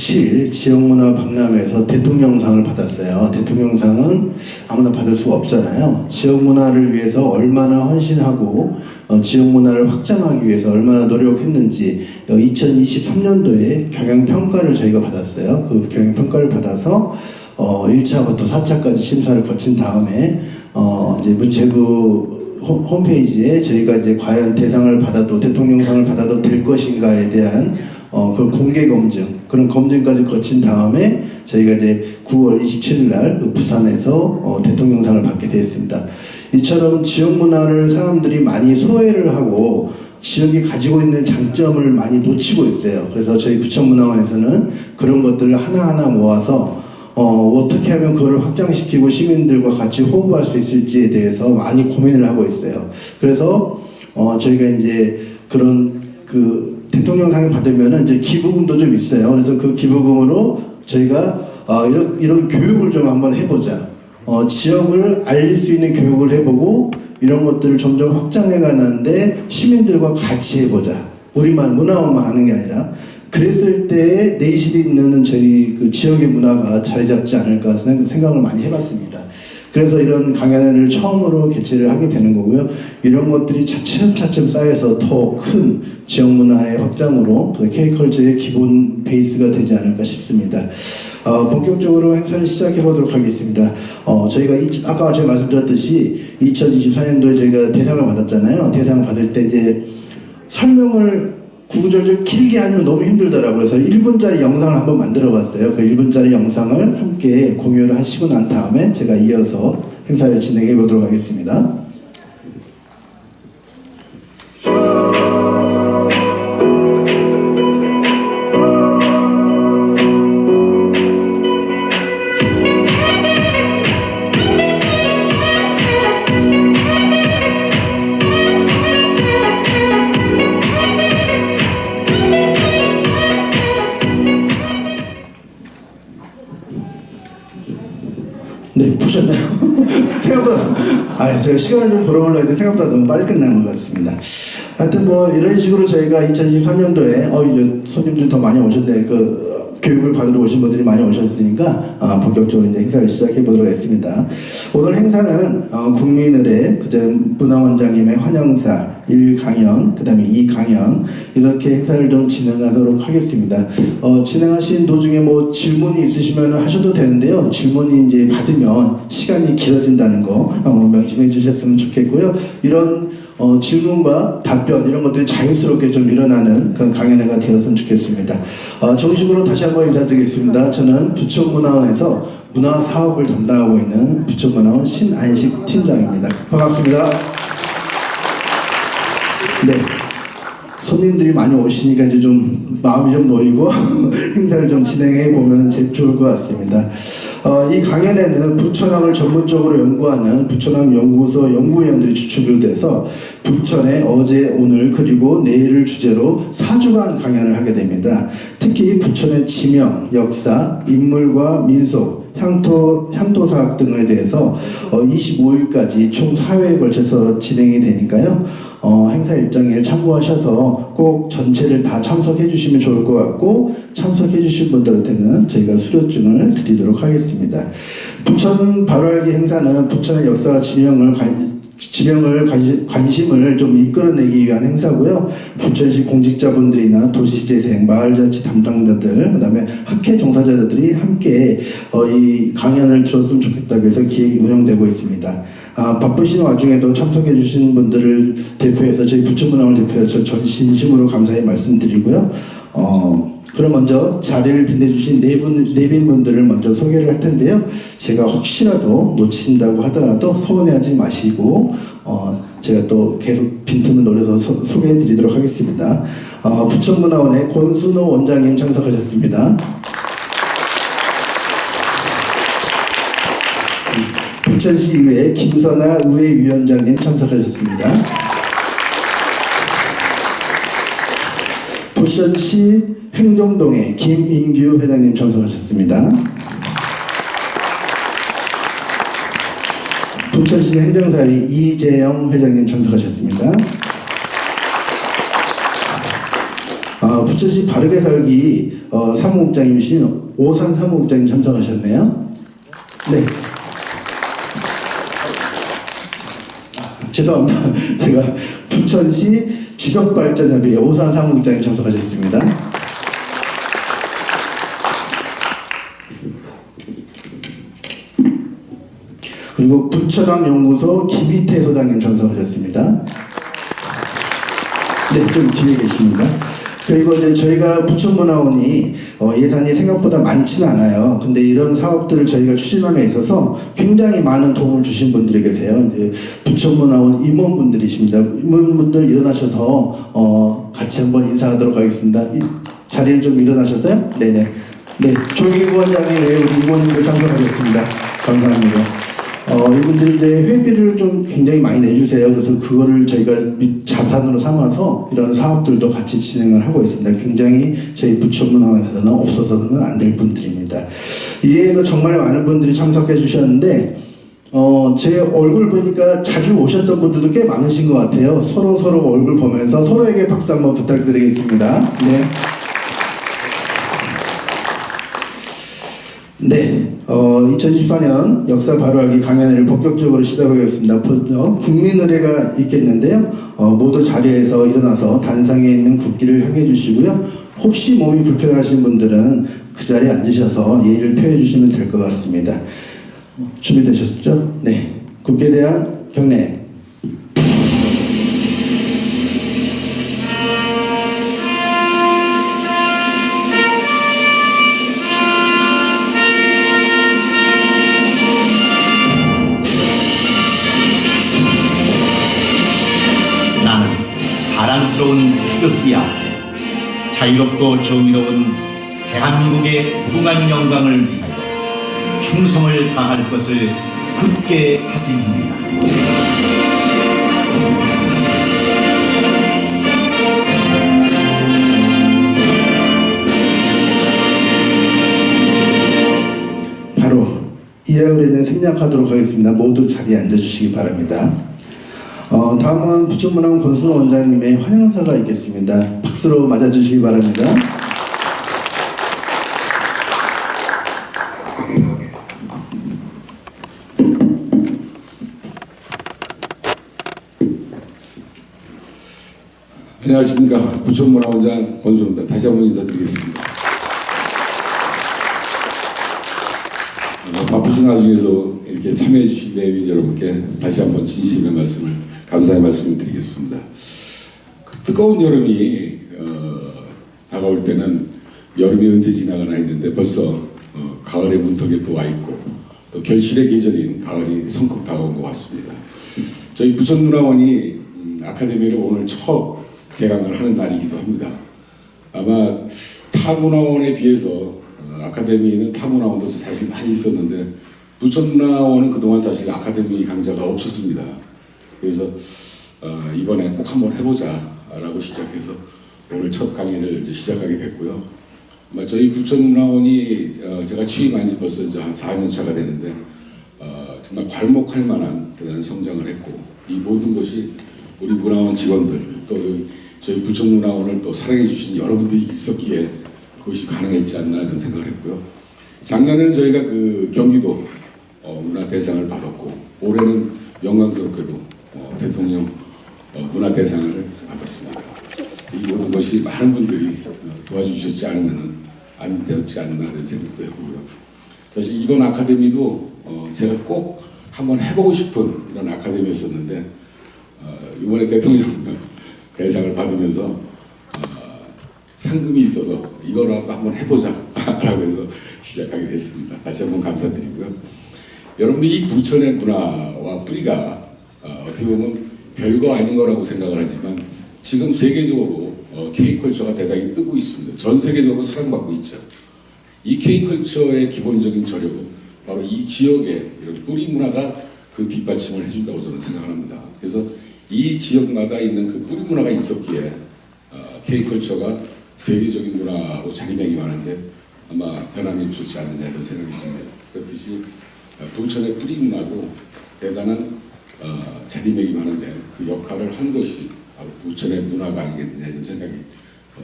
9일 지역문화 박람회에서 대통령상을 받았어요. 대통령상은 아무나 받을 수가 없잖아요. 지역문화를 위해서 얼마나 헌신하고 지역문화를 확장하기 위해서 얼마나 노력했는지 2023년도에 경영평가를 저희가 받았어요. 그 경영평가를 받아서 1차부터 4차까지 심사를 거친 다음에 이제 문체부 홈페이지에 저희가 이제 과연 대상을 받아도 대통령상을 받아도 될 것인가에 대한 그런 공개 검증, 그런 검증까지 거친 다음에 저희가 이제 9월 27일 날 부산에서 대통령상을 받게 되었습니다. 이처럼 지역 문화를 사람들이 많이 소외를 하고 지역이 가지고 있는 장점을 많이 놓치고 있어요. 그래서 저희 부천문화원에서는 그런 것들을 하나하나 모아서 어떻게 하면 그걸 확장시키고 시민들과 같이 호흡할 수 있을지에 대해서 많이 고민을 하고 있어요. 그래서 저희가 이제 그런 대통령상을 받으면은 이제 기부금도 좀 있어요. 그래서 그 기부금으로 저희가 이런 교육을 좀 한번 해보자. 지역을 알릴 수 있는 교육을 해보고 이런 것들을 점점 확장해 가는데 시민들과 같이 해보자. 우리만 문화원만 하는 게 아니라 그랬을 때에 내실이 있는 저희 그 지역의 문화가 자리 잡지 않을까 생각을 많이 해봤습니다. 그래서 이런 강연을 처음으로 개최를 하게 되는 거고요. 이런 것들이 차츰차츰 쌓여서 더 큰 지역 문화의 확장으로 K컬처의 기본 베이스가 되지 않을까 싶습니다. 본격적으로 행사를 시작해 보도록 하겠습니다. 저희가 아까 제가 말씀드렸듯이 2024년도에 저희가 대상을 받았잖아요. 대상을 받을 때 이제 설명을 구구절절 길게 하면 너무 힘들더라고요. 그래서 1분짜리 영상을 한번 만들어 봤어요. 그 1분짜리 영상을 함께 공유를 하시고 난 다음에 제가 이어서 행사를 진행해 보도록 하겠습니다. 네, 보셨나요? 생각보다, 제가 시간을 좀 벌어보려고 했는데 생각보다 너무 빨리 끝난 것 같습니다. 하여튼 이런 식으로 저희가 2023년도에, 이제 손님들이 더 많이 오셨네. 교육을 받으러 오신 분들이 많이 오셨으니까, 본격적으로 이제 행사를 시작해 보도록 하겠습니다. 오늘 행사는, 국민의례, 그다음 문화원장님의 환영사 1강연, 그 다음에 2강연, 이렇게 행사를 좀 진행하도록 하겠습니다. 진행하신 도중에 질문이 있으시면 하셔도 되는데요. 질문이 이제 받으면 시간이 길어진다는 거 명심해 주셨으면 좋겠고요. 이런 질문과 답변 이런 것들이 자연스럽게 좀 일어나는 그런 강연회가 되었으면 좋겠습니다. 정식으로 다시 한번 인사드리겠습니다. 저는 부천문화원에서 문화사업을 담당하고 있는 부천문화원 신안식 팀장입니다. 반갑습니다. 네. 손님들이 많이 오시니까 이제 좀 마음이 좀 놓이고 행사를 좀 진행해 보면 제일 좋을 것 같습니다. 이 강연에는 부천항을 전문적으로 연구하는 부천항 연구소 연구위원들이 주축이 돼서 부천의 어제, 오늘, 그리고 내일을 주제로 4주간 강연을 하게 됩니다. 특히 부천의 지명, 역사, 인물과 민속, 향토사학 등에 대해서 25일까지 총 4회에 걸쳐서 진행이 되니까요. 행사 일정을 참고하셔서 꼭 전체를 다 참석해 주시면 좋을 것 같고, 참석해 주신 분들한테는 저희가 수료증을 드리도록 하겠습니다. 부천 바로알기 행사는 부천의 역사와 관심을 좀 이끌어내기 위한 행사고요. 부천시 공직자분들이나 도시재생, 마을자치 담당자들, 그 다음에 학회 종사자들이 함께 이 강연을 들었으면 좋겠다고 해서 기획이 운영되고 있습니다. 바쁘신 와중에도 참석해 주신 분들을 대표해서 저희 부천문화원을 대표해서 진심으로 감사의 말씀드리고요. 그럼 먼저 자리를 빛내주신 네 분들을 먼저 소개를 할 텐데요. 제가 혹시라도 놓친다고 하더라도 서운해하지 마시고 제가 또 계속 빈틈을 노려서 소개해 드리도록 하겠습니다. 부천문화원의 권순호 원장님 참석하셨습니다. 부천시의회 김선아 의회위원장님 참석하셨습니다. 부천시 행정동의 김인규 회장님 참석하셨습니다. 부천시 행정사위 이재영 회장님 참석하셨습니다. 부천시 바르게 살기 사무국장이신 오산 사무국장님 참석하셨네요. 네. 죄송합니다. 제가 부천시 지속발전협의회 오산 사무국장님 참석하셨습니다. 그리고 부천항연구소 김희태 소장님 참석하셨습니다. 네, 좀 뒤에 계십니다. 그리고 이제 저희가 부천문화원이 예산이 생각보다 많지는 않아요. 근데 이런 사업들을 저희가 추진함에 있어서 굉장히 많은 도움을 주신 분들이 계세요. 이제 부천문화원 임원분들이십니다. 임원분들 일어나셔서 같이 한번 인사하도록 하겠습니다. 자리를 좀 일어나셨어요? 네네. 네, 조희계 부원장님 외에 우리 임원님들 참석하셨습니다. 감사합니다. 이분들이 이제 회비를 좀 굉장히 많이 내주세요. 그래서 그거를 저희가 자산으로 삼아서 이런 사업들도 같이 진행을 하고 있습니다. 굉장히 저희 부천문화원에서는 없어서는 안 될 분들입니다. 이외에도 정말 많은 분들이 참석해 주셨는데, 제 얼굴 보니까 자주 오셨던 분들도 꽤 많으신 것 같아요. 서로 얼굴 보면서 서로에게 박수 한번 부탁드리겠습니다. 네. 네, 2014년 역사 바로하기 강연회를 본격적으로 시작하겠습니다. 국민의례가 있겠는데요. 모두 자리에서 일어나서 단상에 있는 국기를 향해 주시고요. 혹시 몸이 불편하신 분들은 그 자리에 앉으셔서 예의를 표해 주시면 될 것 같습니다. 준비되셨죠? 네, 국기에 대한 경례. 자랑스러운 태극기야, 자유롭고 정의로운 대한민국의 무한 영광을 위하여 충성을 다할 것을 굳게 다짐합니다. 바로 이하을에는 생략하도록 하겠습니다. 모두 자리에 앉아주시기 바랍니다. 다음은 부천문화원 권순호 원장님의 환영사가 있겠습니다. 박수로 맞아주시기 바랍니다. 안녕하십니까. 부천문화원장 권순호입니다. 다시 한번 인사드리겠습니다. 바쁘신 와중에서 이렇게 참여해 주신 내빈 여러분께 다시 한번 진심의 말씀을, 감사의 말씀을 드리겠습니다. 그 뜨거운 여름이 다가올 때는 여름이 언제 지나가나 했는데 벌써 가을의 문턱에 또 와 있고 또 결실의 계절인 가을이 성큼 다가온 것 같습니다. 저희 부천문화원이 아카데미를 오늘 첫 개강을 하는 날이기도 합니다. 아마 타문화원에 비해서 아카데미는 타문화원도 사실 많이 있었는데 부천문화원은 그동안 사실 아카데미 강좌가 없었습니다. 그래서 이번에 꼭 한번 해보자 라고 시작해서 오늘 첫 강의를 이제 시작하게 됐고요. 저희 부천문화원이 제가 취임한 지 벌써 이제 한 4년 차가 되는데 정말 괄목할 만한 대단한 성장을 했고, 이 모든 것이 우리 문화원 직원들 또 저희 부천문화원을 또 사랑해 주신 여러분들이 있었기에 그것이 가능했지 않나 이런 생각을 했고요. 작년에는 저희가 그 경기도 문화대상을 받았고, 올해는 영광스럽게도 대통령 문화대상을 받았습니다. 이 모든 것이 많은 분들이 도와주셨지 않으면 안 되었지 않나 이런 생각도 해보고요. 사실 이번 아카데미도 제가 꼭 한번 해보고 싶은 이런 아카데미였었는데 이번에 대통령 대상을 받으면서 상금이 있어서 이거라도 한번 해보자 라고 해서 시작하게 됐습니다. 다시 한번 감사드리고요. 여러분들이 이 부천의 문화와 뿌리가 어떻게 보면 별거 아닌 거라고 생각을 하지만 지금 세계적으로 K컬처가 대단히 뜨고 있습니다. 전 세계적으로 사랑받고 있죠. 이 K컬처의 기본적인 저력은 바로 이 지역의 이런 뿌리 문화가 그 뒷받침을 해준다고 저는 생각합니다. 그래서 이 지역마다 있는 그 뿌리 문화가 있었기에 K컬처가 세계적인 문화로 자리매김하는데 아마 변함이 없지 않느냐 이런 생각이 듭니다. 그렇듯이 부천의 뿌리 문화도 대단한 자리매김하는데 그 역할을 한 것이 바로 부천의 문화가 아니겠느냐 이런 생각이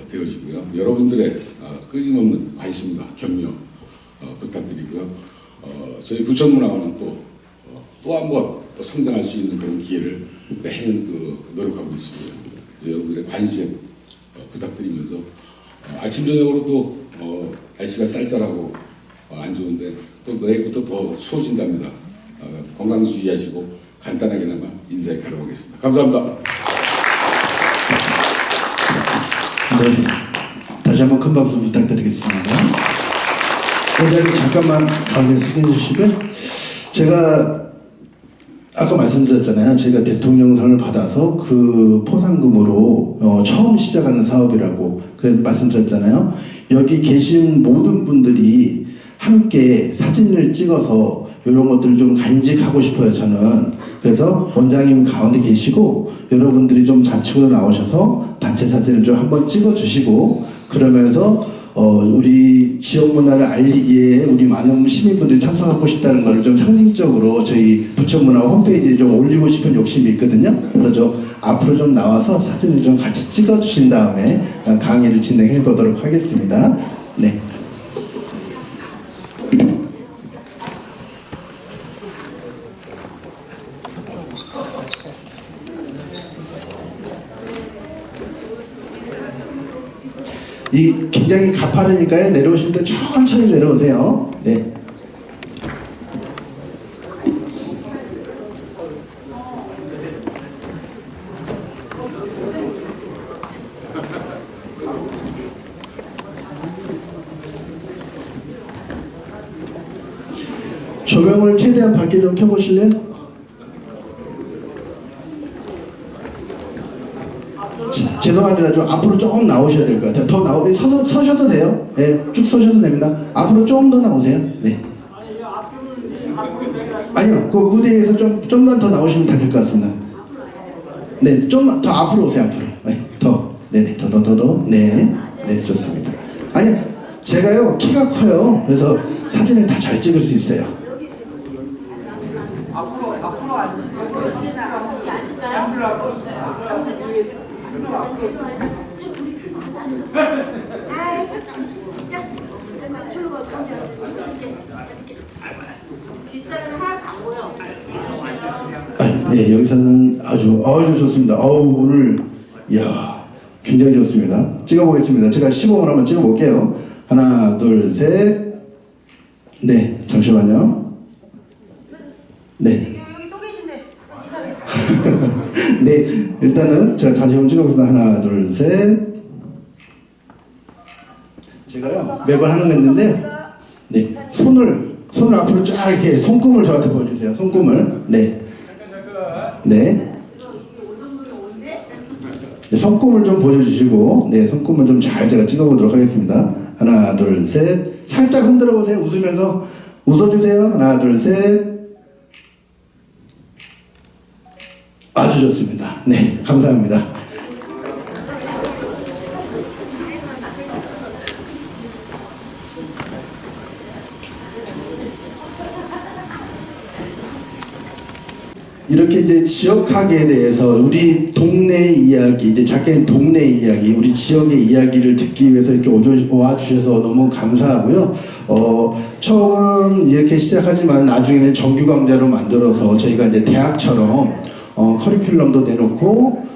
되어지고요. 여러분들의 끊임없는 관심과 격려 부탁드리고요. 저희 부천문화원은 또 한 번 또 성장할 수 있는 그런 기회를 매년 노력하고 있습니다. 그래서 여러분들의 관심 부탁드리면서 아침 저녁으로 또 날씨가 쌀쌀하고 안 좋은데 또 내일부터 더 추워진답니다. 건강 주의하시고 간단하게나마 인사에 가려보겠습니다. 감사합니다. 네, 다시 한번 큰 박수 부탁드리겠습니다. 원장님 잠깐만 가운데 서게 해주시고요. 제가 아까 말씀드렸잖아요. 저희가 대통령상을 받아서 그 포상금으로 처음 시작하는 사업이라고 그래서 말씀드렸잖아요. 여기 계신 모든 분들이 함께 사진을 찍어서 이런 것들을 좀 간직하고 싶어요. 저는. 그래서 원장님 가운데 계시고 여러분들이 좀 좌측으로 나오셔서 단체 사진을 좀 한번 찍어 주시고 그러면서 우리 지역 문화를 알리기에 우리 많은 시민분들이 참석하고 싶다는 것을 좀 상징적으로 저희 부천문화 홈페이지에 좀 올리고 싶은 욕심이 있거든요. 그래서 좀 앞으로 좀 나와서 사진을 좀 같이 찍어 주신 다음에 강의를 진행해 보도록 하겠습니다. 네. 이 굉장히 가파르니까요. 내려오실 때 천천히 내려오세요. 네. 조명을 최대한 밝게 좀 켜보실래요? 죄송합니다. 좀 앞으로 조금 나오셔야 될 것 같아요. 더 서셔도 돼요. 네, 쭉 서셔도 됩니다. 앞으로 조금 더 나오세요. 네. 아니요, 그 무대에서 좀만 더 나오시면 다 될 것 같습니다. 네, 좀만 더 앞으로 오세요. 앞으로. 네, 더. 네네, 더. 네, 네, 좋습니다. 아니, 제가요 키가 커요. 그래서 사진을 다 잘 찍을 수 있어요. 네, 여기서는 아주 좋습니다. 오늘 이야 굉장히 좋습니다. 찍어보겠습니다. 제가 시범을 한번 찍어볼게요. 하나, 둘, 셋. 네, 잠시만요. 네. 여기 또 계신데 네, 일단은 제가 다시 한번 찍어보겠습니다. 하나, 둘, 셋. 제가요 매번 하는 거 있는데, 네, 손을 앞으로 쫙 이렇게 손금을 저한테 보여주세요. 손금을. 네, 네. 네, 손금을 좀 보여주시고, 네, 손금을 좀 잘 제가 찍어보도록 하겠습니다. 하나, 둘, 셋. 살짝 흔들어 보세요. 웃으면서 웃어주세요. 하나, 둘, 셋. 아주 좋습니다. 네, 감사합니다. 이렇게 이제 지역학에 대해서 우리 동네 이야기, 이제 작가인 동네 이야기, 우리 지역의 이야기를 듣기 위해서 이렇게 와 주셔서 너무 감사하고요. 처음 이렇게 시작하지만 나중에는 정규 강좌로 만들어서 저희가 이제 대학처럼 커리큘럼도 내놓고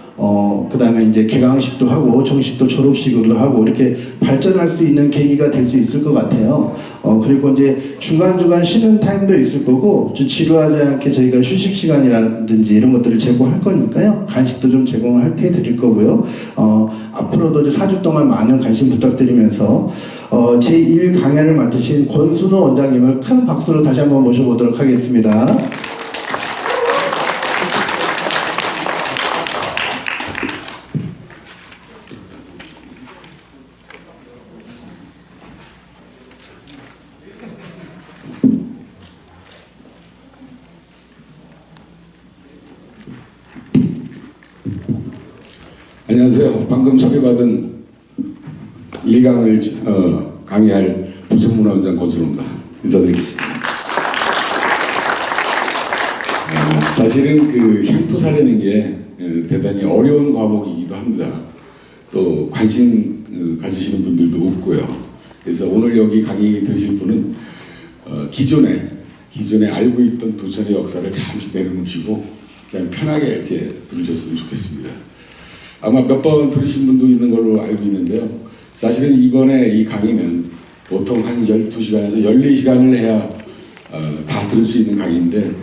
그 다음에 이제 개강식도 하고 정식도 졸업식으로 하고 이렇게 발전할 수 있는 계기가 될 수 있을 것 같아요. 그리고 이제 중간중간 쉬는 타임도 있을 거고 좀 지루하지 않게 저희가 휴식 시간이라든지 이런 것들을 제공할 거니까요. 간식도 좀 제공을 해 드릴 거고요. 앞으로도 이제 4주 동안 많은 관심 부탁드리면서 제1 강연을 맡으신 권순호 원장님을 큰 박수로 다시 한번 모셔보도록 하겠습니다. 안녕하세요. 방금 소개받은 1강을 강의할 부천문화원장 권순호입니다. 인사드리겠습니다. 사실은 그 향토사라는 게 대단히 어려운 과목이기도 합니다. 또 관심 가지시는 분들도 없고요. 그래서 오늘 여기 강의 들으실 분은 기존에 알고 있던 부천의 역사를 잠시 내려놓으시고 그냥 편하게 이렇게 들으셨으면 좋겠습니다. 아마 몇 번 들으신 분도 있는 걸로 알고 있는데요. 사실은 이번에 이 강의는 보통 한 12시간에서 14시간을 해야 다 들을 수 있는 강의인데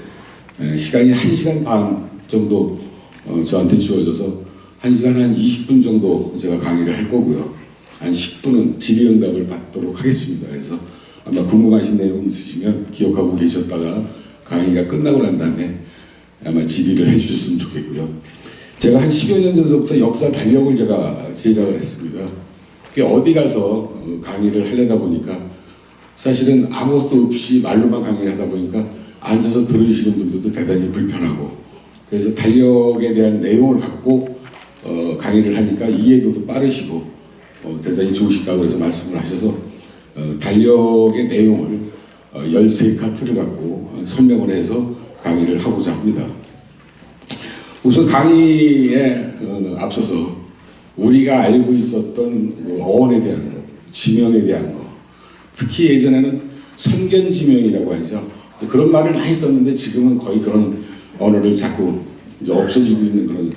시간이 1시간 반 정도 저한테 주어져서 1시간 한 20분 정도 제가 강의를 할 거고요. 한 10분은 질의응답을 받도록 하겠습니다. 그래서 아마 궁금하신 내용 있으시면 기억하고 계셨다가 강의가 끝나고 난 다음에 아마 질의를 해주셨으면 좋겠고요. 제가 한 10여 년 전부터 역사 달력을 제가 제작을 했습니다. 그게 어디 가서 강의를 하려다 보니까 사실은 아무것도 없이 말로만 강의를 하다 보니까 앉아서 들으시는 분들도 대단히 불편하고 그래서 달력에 대한 내용을 갖고 강의를 하니까 이해도도 빠르시고 대단히 좋으시다고 해서 말씀을 하셔서 달력의 내용을 13카트를 갖고 설명을 해서 강의를 하고자 합니다. 우선 강의에 앞서서 우리가 알고 있었던 어원에 대한 거, 지명에 대한 거, 특히 예전에는 선견지명이라고 하죠. 그런 말을 많이 썼는데 지금은 거의 그런 언어를 자꾸 이제 없어지고 있는 그런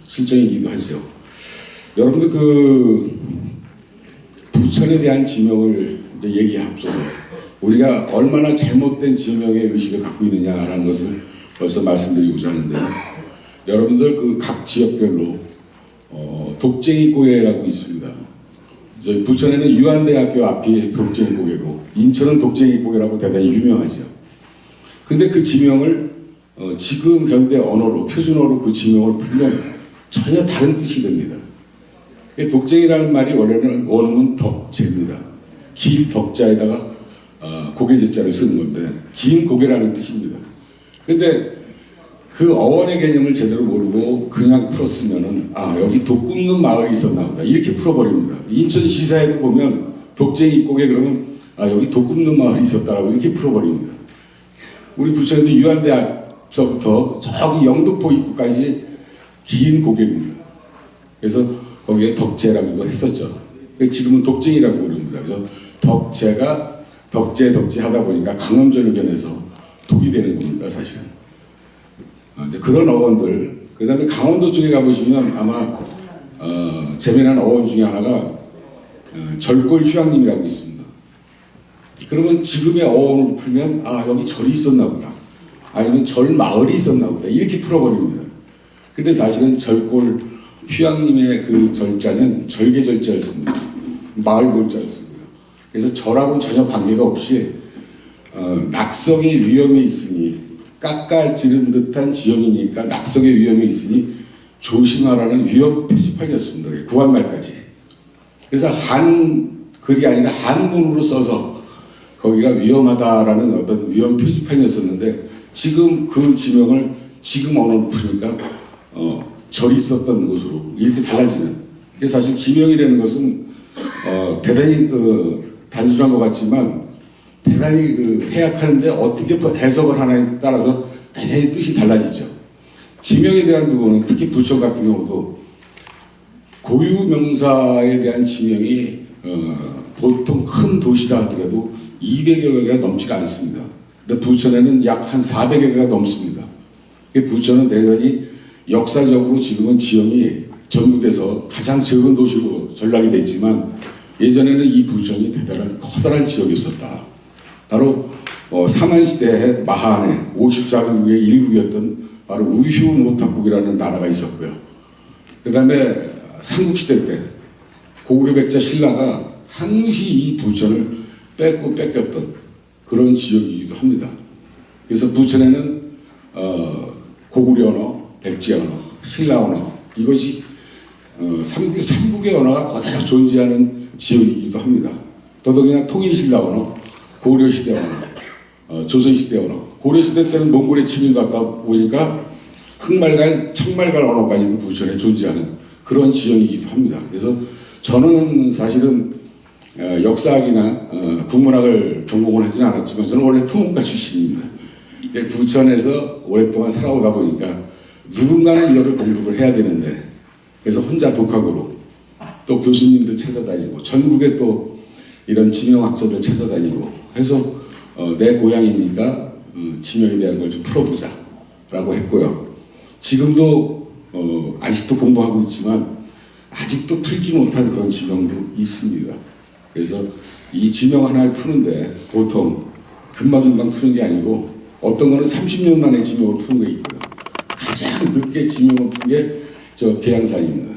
실정이기도 하죠. 여러분들 부천에 대한 지명을 얘기에 앞서서 우리가 얼마나 잘못된 지명의 의식을 갖고 있느냐라는 것을 벌써 말씀드리고자 하는데요. 여러분들 각 지역별로 독쟁이 고개라고 있습니다. 저희 부천에는 유한대학교 앞이 독쟁이 고개고 인천은 독쟁이 고개라고 대단히 유명하죠. 근데 그 지명을 지금 현대 언어로 표준어로 그 지명을 풀면 전혀 다른 뜻이 됩니다. 독쟁이라는 말이 원래는 원음은 덕제입니다. 길 덕자에다가 고개제자를 쓰는 건데 긴 고개라는 뜻입니다. 근데 그 어원의 개념을 제대로 모르고 그냥 풀었으면은 여기 독 굽는 마을이 있었나 보다 이렇게 풀어버립니다. 인천 시사에도 보면 독쟁이 고개 그러면 여기 독 굽는 마을이 있었다라고 이렇게 풀어버립니다. 우리 부천에도 유한대학서부터 저기 영등포 입구까지 긴 고개입니다. 그래서 거기에 덕제라고도 했었죠. 지금은 독쟁이라고 부릅니다. 그래서 덕제가 덕제 하다 보니까 강음절을 변해서 독이 되는 겁니다, 사실은. 이제 그런 어원들, 그 다음에 강원도 쪽에 가보시면 아마 재미난 어원 중에 하나가 절골 휴양림이라고 있습니다. 그러면 지금의 어원을 풀면 여기 절이 있었나 보다, 아니면 절 마을이 있었나 보다 이렇게 풀어버립니다. 근데 사실은 절골 휴양림의 그 절자는 절개절자를 씁니다. 마을 골자를 쓰고요. 그래서 절하고는 전혀 관계가 없이 낙석의 위험이 있으니 깎아지른 듯한 지형이니까 낙석의 위험이 있으니 조심하라는 위험 표지판이었습니다. 구한말까지. 그래서 한글이 아니라 한문으로 써서 거기가 위험하다라는 어떤 위험 표지판이었었는데 지금 그 지명을 지금 언어로 풀니까 절이 있었던 곳으로 이렇게 달라지는. 그래서 사실 지명이라는 것은 대단히 단순한 것 같지만 대단히 해석하는데 어떻게 해석을 하나에 따라서 대단히 뜻이 달라지죠. 지명에 대한 부분은 특히 부천 같은 경우도 고유 명사에 대한 지명이 보통 큰 도시라 하더라도 200여 개가 넘지가 않습니다. 근데 부천에는 약 한 400여 개가 넘습니다. 부천은 대단히 역사적으로 지금은 지형이 전국에서 가장 적은 도시로 전락이 됐지만 예전에는 이 부천이 대단한 커다란 지역이었었다. 바로 삼한시대의 마한에 54개국의 일국이었던 바로 우휴노탁국이라는 나라가 있었고요. 그 다음에 삼국시대 때 고구려 백자 신라가 항시 이 부천을 뺏고 뺏겼던 그런 지역이기도 합니다. 그래서 부천에는 고구려 언어, 백제 언어, 신라 언어 이것이 삼국의 언어가 그대로 존재하는 지역이기도 합니다. 더더군다나 통일신라 언어, 고려시대 언어, 조선시대 언어, 고려시대 때는 몽골의 침입을 받다 보니까 흑말갈, 청말갈 언어까지도 부천에 존재하는 그런 지형이기도 합니다. 그래서 저는 사실은 역사학이나 국문학을 전공을 하지는 않았지만 저는 원래 토목과 출신입니다. 부천에서 오랫동안 살아오다 보니까 누군가는 이거를 공부를 해야 되는데 그래서 혼자 독학으로 또 교수님들 찾아다니고 전국에 또 이런 지명학자들 찾아다니고 해서 내 고향이니까 지명에 대한 걸 좀 풀어보자라고 했고요. 지금도 아직도 공부하고 있지만 아직도 풀지 못한 그런 지명도 있습니다. 그래서 이 지명 하나를 푸는데 보통 금방금방 푸는 게 아니고 어떤 거는 30년 만에 지명을 푸는 게 있고요. 가장 늦게 지명을 푼 게 저 계양산입니다.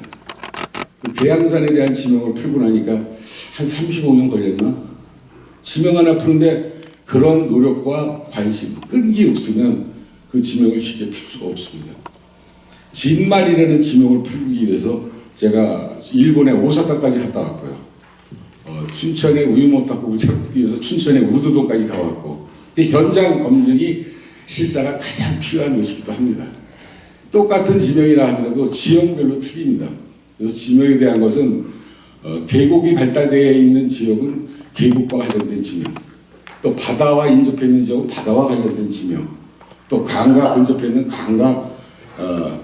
그 계양산에 대한 지명을 풀고 나니까 한 35년 걸렸나? 지명 하나 푸는데 그런 노력과 관심, 끈기 없으면 그 지명을 쉽게 풀 수가 없습니다. 진말이라는 지명을 풀기 위해서 제가 일본의 오사카까지 갔다 왔고요. 춘천의 우유모타국을 찾기 위해서 춘천의 우두동까지 가왔고, 현장 검증이 실사가 가장 필요한 것이기도 합니다. 똑같은 지명이라 하더라도 지역별로 틀립니다. 그래서 지명에 대한 것은 계곡이 발달되어 있는 지역은 계곡과 관련된 지명, 또 바다와 인접해 있는 지역은 바다와 관련된 지명, 또 강과 근접해 있는 강과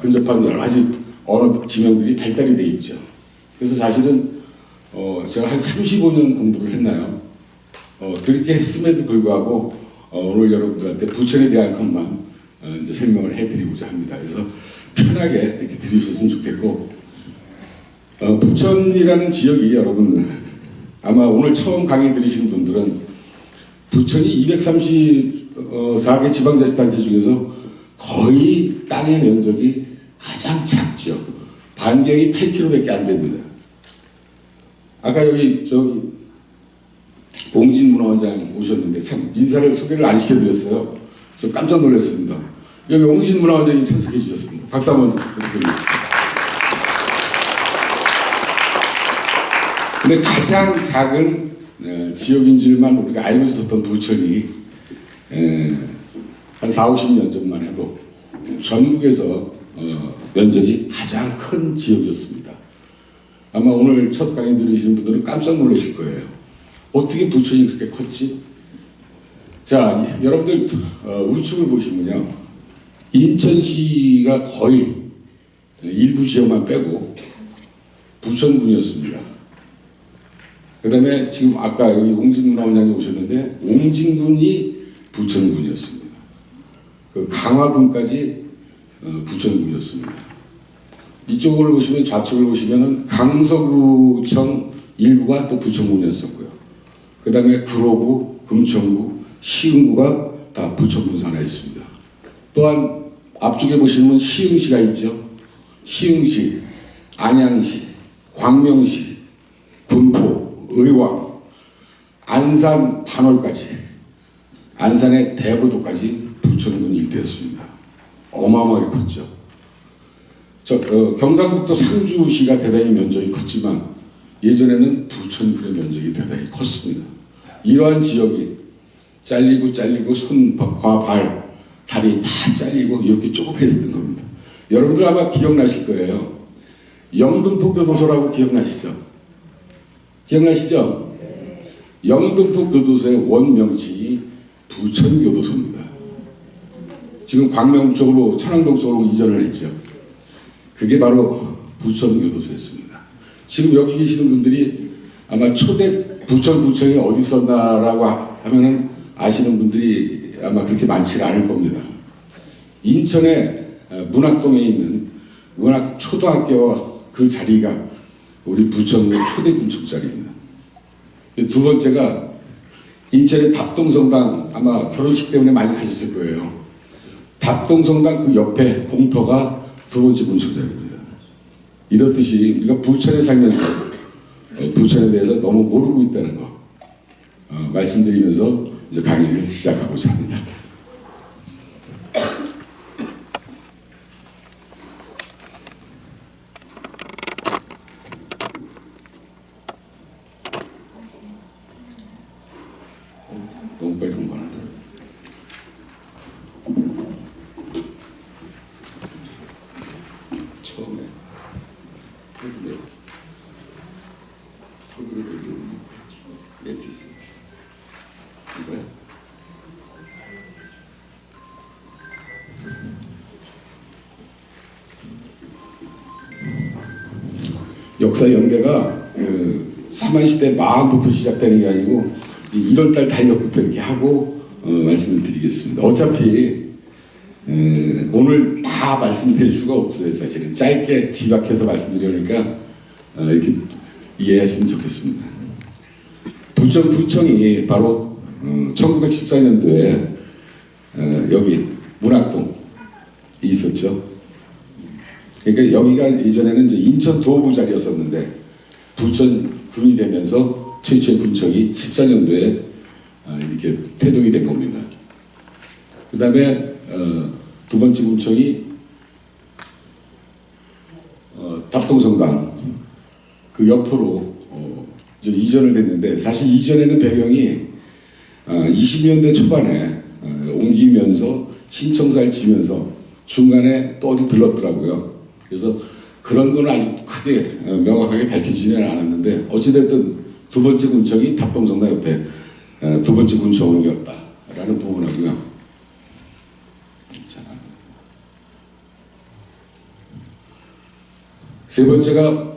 근접한 여러 가지 언어 지명들이 발달이 되어 있죠. 그래서 사실은 제가 한 35년 공부를 했나요? 그렇게 했음에도 불구하고 오늘 여러분들한테 부천에 대한 것만 이제 설명을 해드리고자 합니다. 그래서 편하게 이렇게 들으셨으면 좋겠고, 부천이라는 지역이 여러분 아마 오늘 처음 강의 들으신 분들은 부천이 234개 지방자치단체 중에서 거의 땅의 면적이 가장 작죠. 반경이 8km밖에 안 됩니다. 아까 여기 옹진문화원장 오셨는데 참 인사를 소개를 안 시켜드렸어요. 저 깜짝 놀랐습니다. 여기 옹진문화원장님 참석해 주셨습니다. 박수 한번 부탁드리겠습니다. 근데 가장 작은 지역인 줄만 우리가 알고 있었던 부천이 한 40-50년 전만 해도 전국에서 면적이 가장 큰 지역이었습니다. 아마 오늘 첫 강의 들으신 분들은 깜짝 놀라실 거예요. 어떻게 부천이 그렇게 컸지? 자, 여러분들 우측을 보시면요, 인천시가 거의 일부 지역만 빼고 부천군이었습니다. 그 다음에 지금 아까 여기 옹진문화원장이 오셨는데 옹진군이 부천군이었습니다. 그 강화군까지 부천군이었습니다. 이쪽을 보시면 좌측을 보시면은 강서구청 일부가 또 부천군이었었고요. 그 다음에 구로구, 금천구, 시흥구가 다 부천군 산하에 있습니다. 또한 앞쪽에 보시면 시흥시가 있죠. 시흥시, 안양시, 광명시, 군포, 의왕, 안산, 반월까지, 안산의 대부도까지 부천군 일대였습니다. 어마어마하게 컸죠. 경상북도 상주시가 대단히 면적이 컸지만 예전에는 부천군의 면적이 대단히 컸습니다. 이러한 지역이 잘리고 손과 발, 다리 다 잘리고 이렇게 쪼급해졌던 겁니다. 여러분들 아마 기억나실 거예요. 영등포 교도소라고 기억나시죠? 기억나시죠? 영등포 교도소의 원명칭이 부천교도소입니다. 지금 광명 쪽으로 천왕동 쪽으로 이전을 했죠. 그게 바로 부천교도소였습니다. 지금 여기 계시는 분들이 아마 초대 부천구청이 어디 있었나라고 하면은 아시는 분들이 아마 그렇게 많지가 않을 겁니다. 인천의 문학동에 있는 문학초등학교와 그 자리가 우리 부천구 초대군청 자리입니다. 두 번째가 인천의 답동성당, 아마 결혼식 때문에 많이 가셨을 거예요. 답동성당 그 옆에 공터가 두 번째 군청 자리입니다. 이렇듯이 우리가 부천에 살면서 부천에 대해서 너무 모르고 있다는 거 말씀드리면서 이제 강의를 시작하고자 합니다. 너무 빨리 공부하는데. 처음에 프로그램이 매트리스 이거야? 역사 연대가 사만시대 마음부터 시작되는 게 아니고 1월달 달력부터 이렇게 하고 말씀을 드리겠습니다. 어차피 오늘 다 말씀드릴 수가 없어요. 사실은 짧게 지각해서 말씀드리니까 이렇게 이해하시면 좋겠습니다. 부천이 바로 1914년도에 여기 문학동이 있었죠. 그러니까 여기가 이전에는 이제 인천 도부 자리였었는데 부천군이 되면서 최초의 군청이 14년도에 이렇게 태동이 된 겁니다. 그 다음에 두 번째 군청이 답동성당 그 옆으로 이제 이전을 했는데, 사실 이전에는 배경이 20년대 초반에 옮기면서 신청사를 지면서 중간에 또 어디 들렀더라고요. 그래서 그런 건 아직 크게 명확하게 밝혀지지는 않았는데, 어찌됐든 두 번째 군청이 답동성당 옆에 두 번째 군청이었다라는 부분하고요. 세 번째가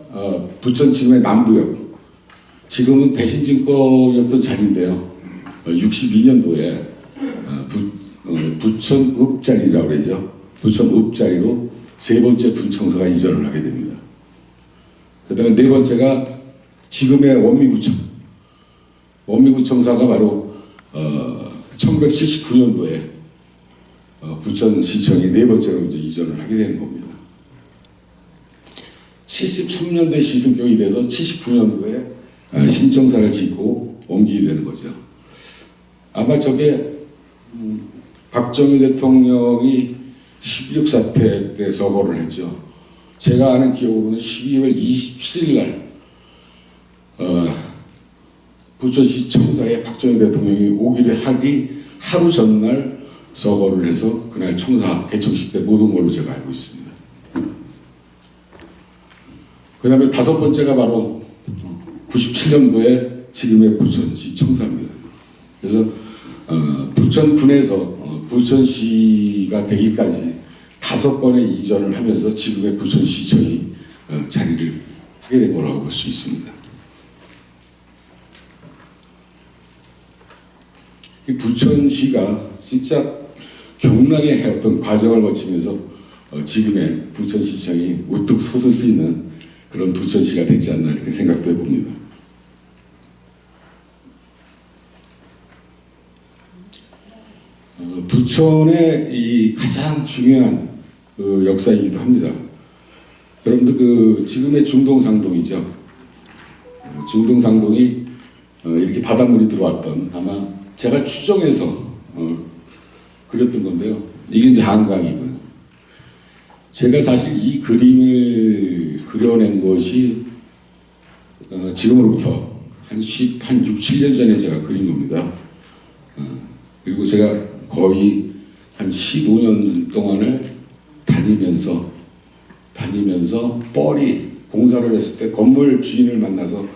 부천 지금의 남부역, 지금은 대신증권이었던 자리인데요. 62년도에 부천읍자리라고 그러죠. 부천읍자리로 세 번째 군청사가 이전을 하게 됩니다. 그 다음에 네 번째가 지금의 원미구청사가 바로 1979년도에 부천시청이 네 번째로 이제 이전을 하게 되는 겁니다. 73년도에 시승격이 돼서 79년도에 신청사를 짓고 옮기게 되는 거죠. 아마 저게 박정희 대통령이 12.6 사태 때 서거를 했죠. 제가 아는 기억으로는 12월 27일 날 부천시청사에 박정희 대통령이 오기로 하기 하루 전날 서거를 해서 그날 청사 개청식 때 못 온 걸로 제가 알고 있습니다. 그 다음에 다섯 번째가 바로 97년도에 지금의 부천시 청사입니다. 그래서 부천군에서 부천시가 되기까지 5번의 이전을 하면서 지금의 부천시청이 자리를 하게 된 거라고 볼 수 있습니다. 이 부천시가 진짜 경락의 어떤 과정을 거치면서 지금의 부천시청이 우뚝 솟을 수 있는 그런 부천시가 되지 않나 이렇게 생각도 해봅니다. 부천의 이 가장 중요한 역사이기도 합니다. 여러분들 지금의 중동상동이죠. 중동상동이 이렇게 바닷물이 들어왔던, 아마 제가 추정해서 그렸던 건데요. 이게 이제 한강이고요. 제가 사실 이 그림을 그려낸 것이 지금으로부터 한 6, 7년 전에 제가 그린 겁니다. 그리고 제가 거의 한 15년 동안을 다니면서 뻘이 공사를 했을 때 건물 주인을 만나서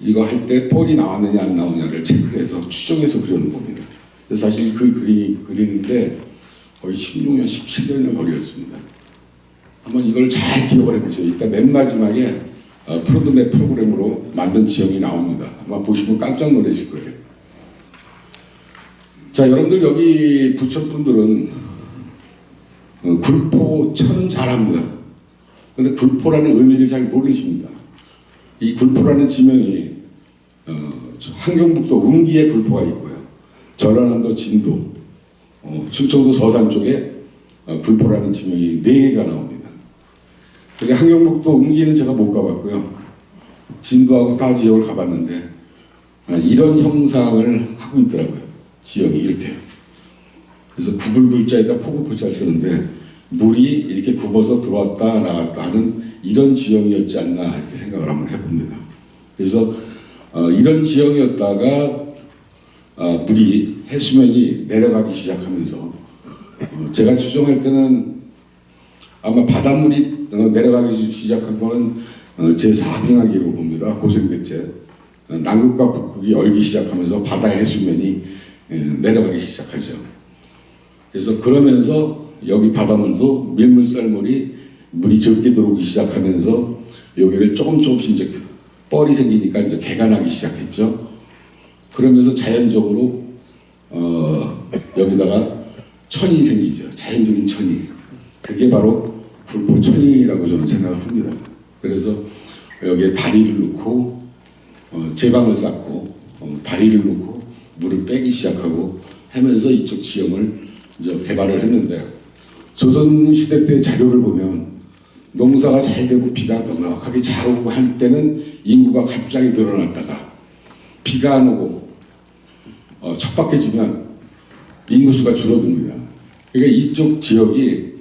이거 할 때 뻘이 나왔느냐 안 나오냐를 체크를 해서 추정해서 그려놓은 겁니다. 그래서 사실 그 그림 그리는데 거의 16년, 17년을 걸렸습니다. 한번 이걸 잘 기억을 해보세요. 이따 맨 마지막에 프로드맵 프로그램으로 만든 지형이 나옵니다. 아마 보시면 깜짝 놀라실 거예요. 자, 여러분들 여기 부천 분들은 굴포천은 잘합니다. 근데 굴포라는 의미를 잘 모르십니다. 이 굴포라는 지명이 함경북도 운기에 굴포가 있고요. 전라남도 진도, 충청도 서산 쪽에 굴포라는 지명이 4개가 나옵니다. 여기 함경북도 운기는 제가 못 가봤고요. 진도하고 다 지역을 가봤는데 이런 형상을 하고 있더라고요. 지역이 이렇게. 그래서 구불굴자에다 포구포자를 쓰는데 물이 이렇게 굽어서 들어왔다 나갔다 하는 이런 지형이었지 않나 이렇게 생각을 한번 해봅니다. 그래서 이런 지형이었다가 물이 해수면이 내려가기 시작하면서 제가 추정할 때는 아마 바닷물이 내려가기 시작한 거는 제4빙하기로 봅니다. 고생대째 남극과 북극이 얼기 시작하면서 바다 해수면이 내려가기 시작하죠. 그래서 그러면서 여기 바닷물도 밀물썰물이 물이 적게 들어오기 시작하면서 여기를 조금씩 이제 뻘이 생기니까 이제 개가 나기 시작했죠. 그러면서 자연적으로 여기다가 천이 생기죠. 자연적인 천이. 그게 바로 불포천이라고 저는 생각을 합니다. 그래서 여기에 다리를 놓고 제방을 쌓고 다리를 놓고 물을 빼기 시작하고 하면서 이쪽 지형을 이제 개발을 했는데, 조선시대 때 자료를 보면 농사가 잘 되고 비가 넉넉하게 잘 오고 할 때는 인구가 갑자기 늘어났다가 비가 안 오고 척박해지면 인구수가 줄어듭니다. 그러니까 이쪽 지역이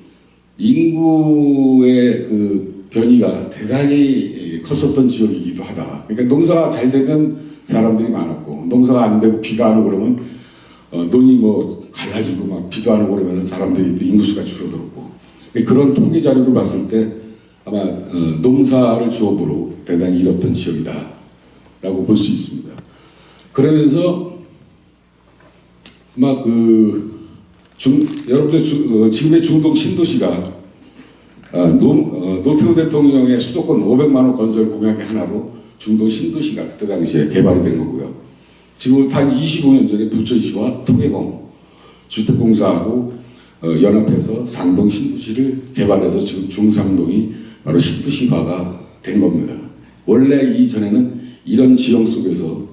인구의 그 변이가 대단히 컸었던 지역이기도 하다. 그러니까 농사가 잘 되면 사람들이 많았고, 농사가 안 되고 비가 안 오고 그러면 논이 뭐 갈라지고 막 비도 안 오고 그러면 사람들이 또 인구수가 줄어들었고, 그런 통계 자료를 봤을 때 아마 농사를 주업으로 대단히 잃었던 지역이다라고 볼 수 있습니다. 그러면서 아마 여러분들 지금의 중동 신도시가 노태우 대통령의 수도권 500만 원 건설 공약의 하나로 중동 신도시가 그때 당시에 개발이 된 거고요. 지금부터 한 25년 전에 부천시와 통해공 주택공사하고 연합해서 상동 신도시를 개발해서 지금 중상동이 바로 신도시화가 된 겁니다. 원래 이전에는 이런 지형 속에서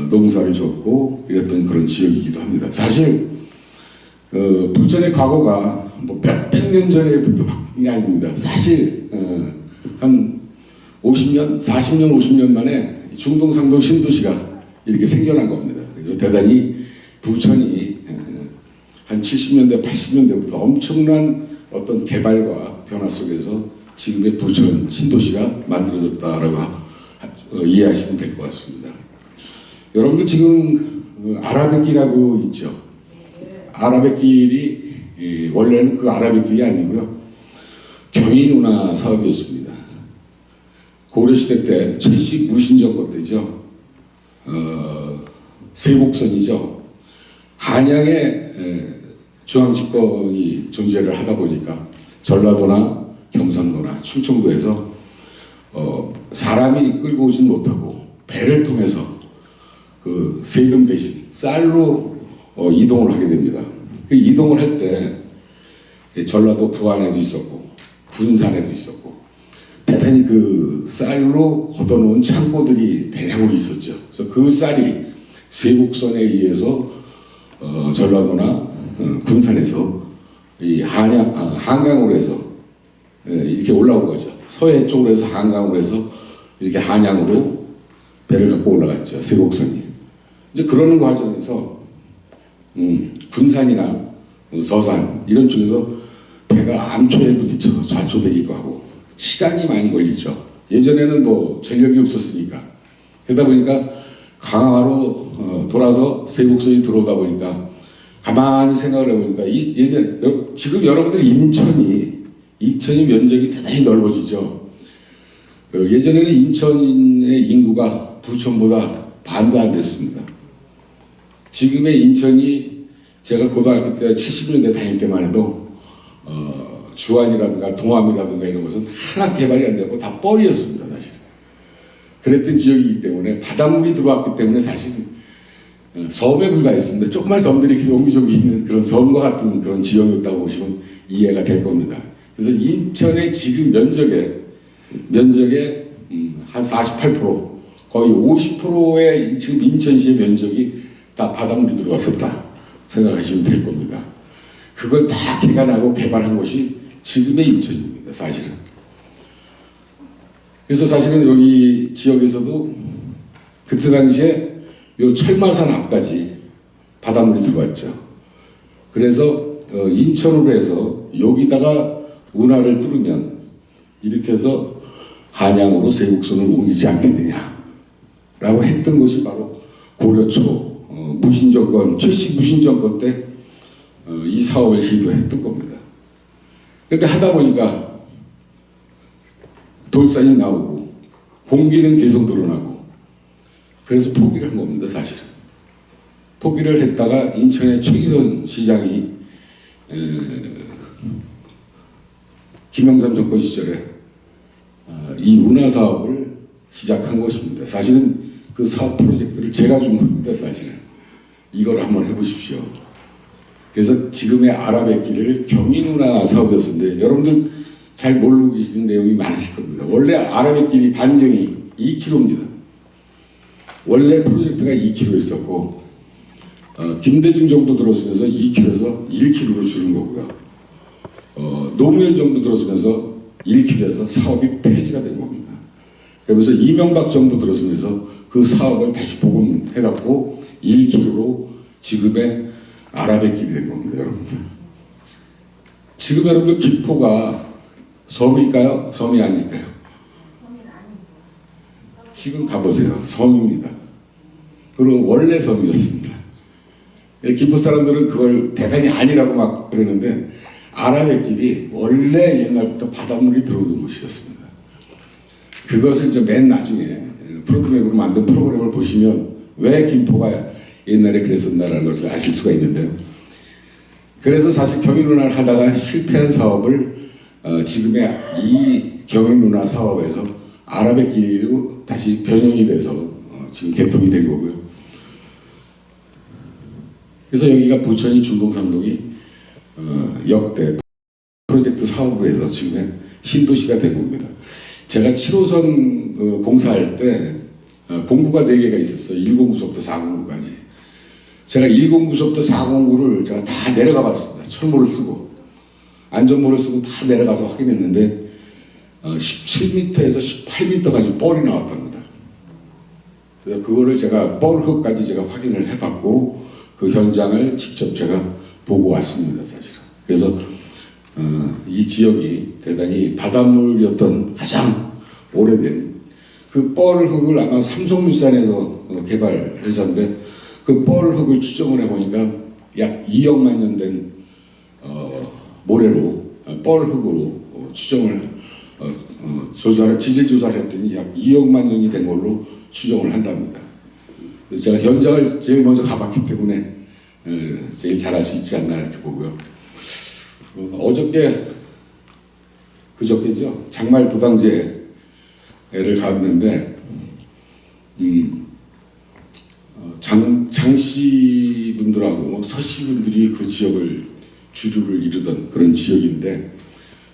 농사를 짓고 이랬던 그런 지역이기도 합니다. 사실 부천의 과거가 뭐 몇백 년 전에부터 바뀐 게 아닙니다. 사실 한 50년, 40년, 50년 만에 중동 상동 신도시가 이렇게 생겨난 겁니다. 그래서 대단히 부천이 한 70년대, 80년대부터 엄청난 어떤 개발과 변화 속에서 지금의 부천 신도시가 만들어졌다라고 이해하시면 될 것 같습니다. 여러분들 지금 아라뱃길이라고 있죠. 아라뱃길이 원래는 그 아라뱃길이 아니고요, 경인운하 사업이었습니다. 고려시대 때 최씨 무신정권 때죠. 세곡선이죠. 한양에 중앙집권이 존재를 하다 보니까 전라도나 경상도나 충청도에서 사람이 끌고 오진 못하고 배를 통해서 그 세금 대신 쌀로 이동을 하게 됩니다. 그 이동을 할 때 전라도 부안에도 있었고 군산에도 있었고 대단히 그 쌀로 걷어놓은 창고들이 대량으로 있었죠. 그래서 그 쌀이 세곡선에 의해서 전라도나 군산에서 이 한강으로 해서 이렇게 올라온 거죠. 서해 쪽으로 해서 한강으로 해서 이렇게 한양으로 배를 갖고 올라갔죠. 세곡선이. 이제 그러는 과정에서 군산이나 서산 이런 쪽에서 배가 암초에 부딪혀서 좌초되기도 하고 시간이 많이 걸리죠. 예전에는 뭐 전력이 없었으니까. 그러다 보니까 강화로 돌아서 세곡선이 들어오다 보니까 가만히 생각을 해보니까 지금 여러분들 인천이 면적이 대단히 넓어지죠. 예전에는 인천의 인구가 부천보다 반도 안 됐습니다. 지금의 인천이 제가 고등학교 때 70년대 다닐 때만 해도 주안이라든가 동암이라든가 이런 것은 하나 개발이 안 되고 다 뻘이었습니다. 사실 그랬던 지역이기 때문에 바닷물이 들어왔기 때문에 사실 섬에 불과했습니다. 조그만 섬들이 계속 옹기종기 있는 그런 섬과 같은 그런 지역이었다고 보시면 이해가 될 겁니다. 그래서 인천의 지금 면적의 한 48%, 거의 50%의 지금 인천시의 면적이 다 바닷물이 들어왔었다 생각하시면 될 겁니다. 그걸 다 개간하고 개발한 것이 지금의 인천입니다. 사실은. 그래서 사실은 여기 지역에서도 그때 당시에 요 철마산 앞까지 바닷물이 들어왔죠. 그래서 인천으로 해서 여기다가 운하를 뚫으면 이렇게 해서 한양으로 세곡선을 옮기지 않겠느냐라고 했던 것이 바로 고려 초 무신정권, 최씨 무신정권 때 이 사업을 시도했던 겁니다. 그런데 하다 보니까 돌산이 나오고 공기는 계속 늘어나고 그래서 포기를 한 겁니다. 사실은. 포기를 했다가 인천의 최기선 시장이 김영삼 정권 시절에 이 문화 사업을 시작한 것입니다. 사실은 그 사업 프로젝트를 제가 준 겁니다. 사실은 이걸 한번 해보십시오. 그래서 지금의 아랍의 길을 경인문화 사업이었는데 여러분들 잘 모르고 계시는 내용이 많으실 겁니다. 원래 아랍의 길이 반경이 2km입니다. 원래 프로젝트가 2km였었고 김대중 정부 들어서면서 2km에서 1km로 줄은 거고요. 노무현 정부 들어서면서 1km에서 사업이 폐지가 된 겁니다. 그러면서 이명박 정부 들어서면서 그 사업을 다시 복원해갖고 1km로 지금의 아랍의 길이 된 겁니다, 여러분들. 지금 여러분들 김포가 섬일까요? 섬이 아닐까요? 지금 가보세요. 섬입니다. 그리고 원래 섬이었습니다. 김포 사람들은 그걸 대단히 아니라고 막 그러는데 아랍의 길이 원래 옛날부터 바닷물이 들어오는 곳이었습니다. 그것을 이제 맨 나중에 프로그램으로 만든 프로그램을 보시면 왜 김포가 옛날에 그랬었나라는 것을 아실 수가 있는데요. 그래서 사실 경인문화를 하다가 실패한 사업을 지금의 이 경인문화 사업에서 아랍의 길로 다시 변형이 돼서 지금 개통이 된 거고요. 그래서 여기가 부천이 중동상동이 역대 프로젝트 사업으로 해서 지금의 신도시가 된 겁니다. 제가 7호선 공사할 때 공구가 4개가 있었어요. 109서부터 409까지. 제가 109서부터 409를 제가 다 내려가 봤습니다. 철모를 쓰고 안전모를 쓰고 다 내려가서 확인했는데 17m에서 18m까지 뻘이 나왔답니다. 그래서 그거를 제가 뻘흙까지 제가 확인을 해봤고 그 현장을 직접 제가 보고 왔습니다, 사실은. 그래서 이 지역이 대단히 바닷물이었던 가장 오래된 그 뻘흙을 아마 삼성물산에서 개발해서인데 그 뻘흙을 추정을 해보니까 약 2억만 년 된 모래로 뻘흙으로 추정을 지질 조사를 했더니 약 2억만 년이 된 걸로 추정을 한답니다. 그래서 제가 현장을 제일 먼저 가봤기 때문에 제일 잘할 수 있지 않나 이렇게 보고요. 그저께죠. 장말 도당제를 갔는데 장씨 분들하고 서씨 분들이 그 지역을 주류를 이루던 그런 지역인데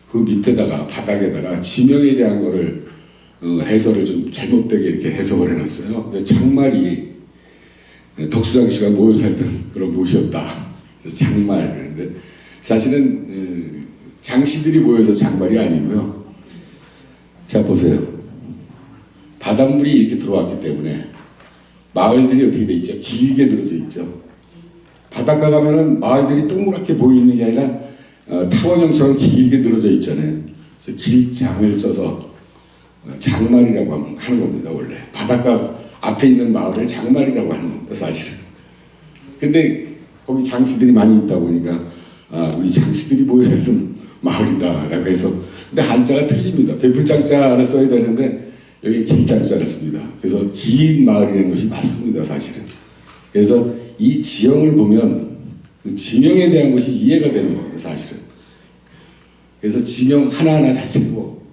그 밑에다가 바닥에다가 지명에 대한 거를 해설을 좀 잘못되게 이렇게 해석을 해놨어요. 장말이 덕수장 씨가 모여 살던 그런 곳이었다. 장말. 그런데 사실은 장씨들이 모여서 장말이 아니고요. 자 보세요. 바닷물이 이렇게 들어왔기 때문에 마을들이 어떻게 돼 있죠? 길게 들어져 있죠. 바닷가 가면은 마을들이 동그랗게 보이는 게 아니라 타원형처럼 길게 늘어져 있잖아요. 그래서 길장을 써서 장말이라고 하는 겁니다. 원래 바닷가 앞에 있는 마을을 장말이라고 하는 겁니다. 사실은. 근데 거기 장씨들이 많이 있다 보니까 우리 장씨들이 모여 살던 마을이다 라고 해서 근데 한자가 틀립니다. 배풀장자를 써야 되는데 여기 길장자를 씁니다. 그래서 긴 마을이라는 것이 맞습니다. 사실은. 그래서 이 지형을 보면 그 지명에 대한 것이 이해가 되는 겁니다. 사실은. 그래서 지명 하나하나 자체고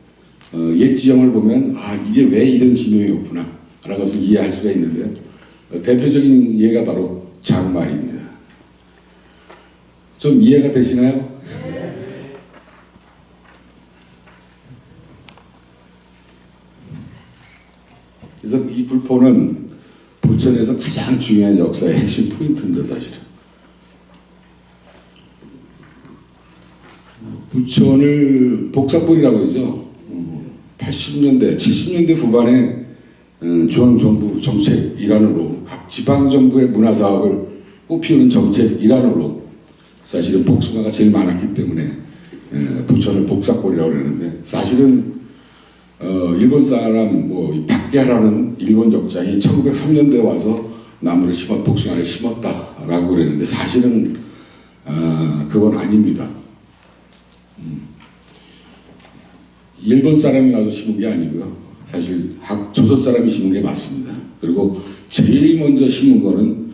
옛 지형을 보면 이게 왜 이런 지명이었구나 라는 것을 이해할 수가 있는데요. 대표적인 예가 바로 장말입니다. 좀 이해가 되시나요? 그래서 이 굴포는 부천에서 가장 중요한 역사의 핵심 포인트입니다. 사실은. 부천을 복사골이라고 하죠. 80년대, 70년대 후반에 중앙정부 정책 일환으로 각 지방정부의 문화사업을 꽃피우는 정책 일환으로 사실은 복숭아가 제일 많았기 때문에 부천을 복사골이라고 그러는데 사실은 일본 사람 박계하라는 일본 역장이 1903년대에 와서 나무를 복숭아를 심었다라고 그랬는데 사실은 그건 아닙니다. 일본 사람이 와서 심은 게 아니고요. 사실 조선 사람이 심은 게 맞습니다. 그리고 제일 먼저 심은 거는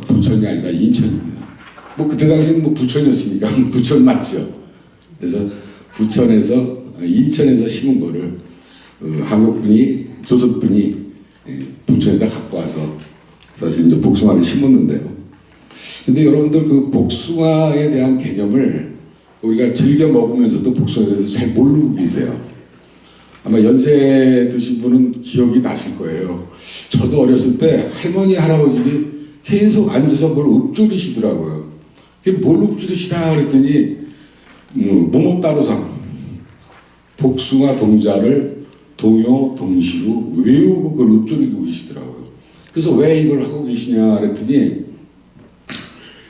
부천이 아니라 인천입니다. 그때 당시는 부천이었으니까 부천 맞죠. 그래서 부천에서 인천에서 심은 거를 한국분이 조선분이 부천에다 갖고 와서 사실 이제 복숭아를 심었는데요. 근데 여러분들 그 복숭아에 대한 개념을 우리가 즐겨 먹으면서도 복숭아에 대해서 잘 모르고 계세요. 아마 연세 드신 분은 기억이 나실 거예요. 저도 어렸을 때 할머니 할아버지들이 계속 앉아서 뭘 읊조리시더라고요. 그게 뭘 읊조리시라 그랬더니 모모따로상 복숭아 동자를 동요 동시로 외우고 그걸 읊조리고 계시더라고요. 그래서 왜 이걸 하고 계시냐 그랬더니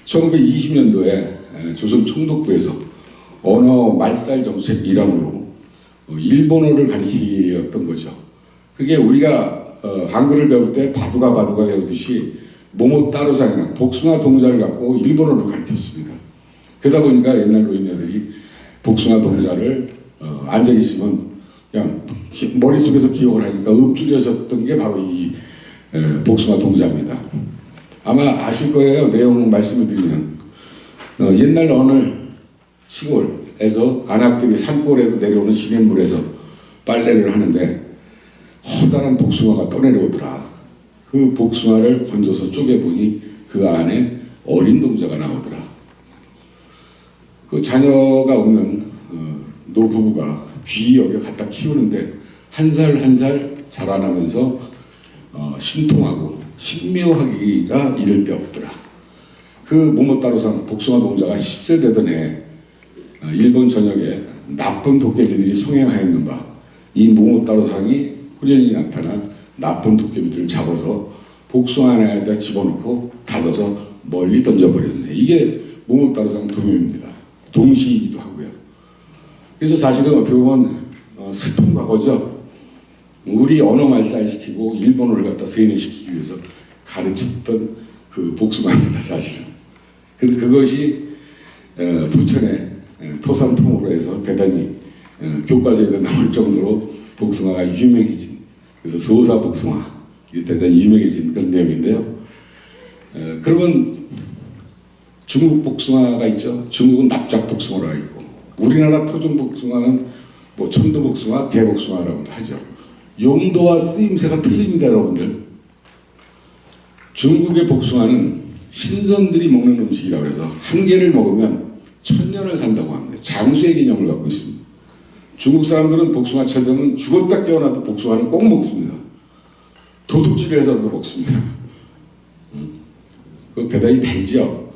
1920년도에 조선 총독부에서 언어 말살 정책 일환으로 일본어를 가리키었던 거죠. 그게 우리가 한글을 배울 때 바두가 배우듯이 모모따로상이나 복숭아 동자를 갖고 일본어를 가르쳤습니다. 그러다 보니까 옛날 노인네들이 복숭아 동자를 앉아 계시면 그냥 머릿속에서 기억을 하니까 읊조려졌던 게 바로 이 복숭아 동자입니다. 아마 아실 거예요. 내용 말씀을 드리면 옛날 어느 시골에서 안악들이 산골에서 내려오는 시냇물에서 빨래를 하는데 커다란 복숭아가 떠내려오더라. 그 복숭아를 건져서 쪼개보니 그 안에 어린 동자가 나오더라. 그 자녀가 없는 노부부가 귀 여겨 갖다 키우는데 한 살 한 살 자라나면서 신통하고 신묘하기가 이를 데 없더라. 그 모모따로상 복숭아 동자가 10세 되던 해 일본 전역에 나쁜 도깨비들이 성행하였는 바 이 모모따로상이 후련히 나타난 나쁜 도깨비들을 잡아서 복숭아 안에다 집어넣고 닫아서 멀리 던져버렸네. 이게 모모따로상 동요입니다. 동시이기도 하고요. 그래서 사실은 어떻게 보면 슬픈 과거죠. 우리 언어 말살시키고 일본어를 갖다 세뇌시키기 위해서 가르쳤던 그 복숭아입니다. 사실은. 근데 그것이 부천의 토산통으로 해서 대단히 교과서에 나올 정도로 복숭아가 유명해진, 그래서 소사 복숭아 이게 대단히 유명해진 그런 내용인데요. 그러면 중국 복숭아가 있죠. 중국은 납작 복숭아가 있고 우리나라 토종 복숭아는 뭐 천도 복숭아, 개 복숭아라고 하죠. 용도와 쓰임새가 틀립니다, 여러분들. 중국의 복숭아는 신선들이 먹는 음식이라고 해서 한 개를 먹으면 1000년을 산다고 합니다. 장수의 개념을 갖고 있습니다. 중국 사람들은 복숭아 찾으면 죽었다 깨어나도 복숭아는 꼭 먹습니다. 도둑질을 해서도 먹습니다. 그거 대단히 달죠.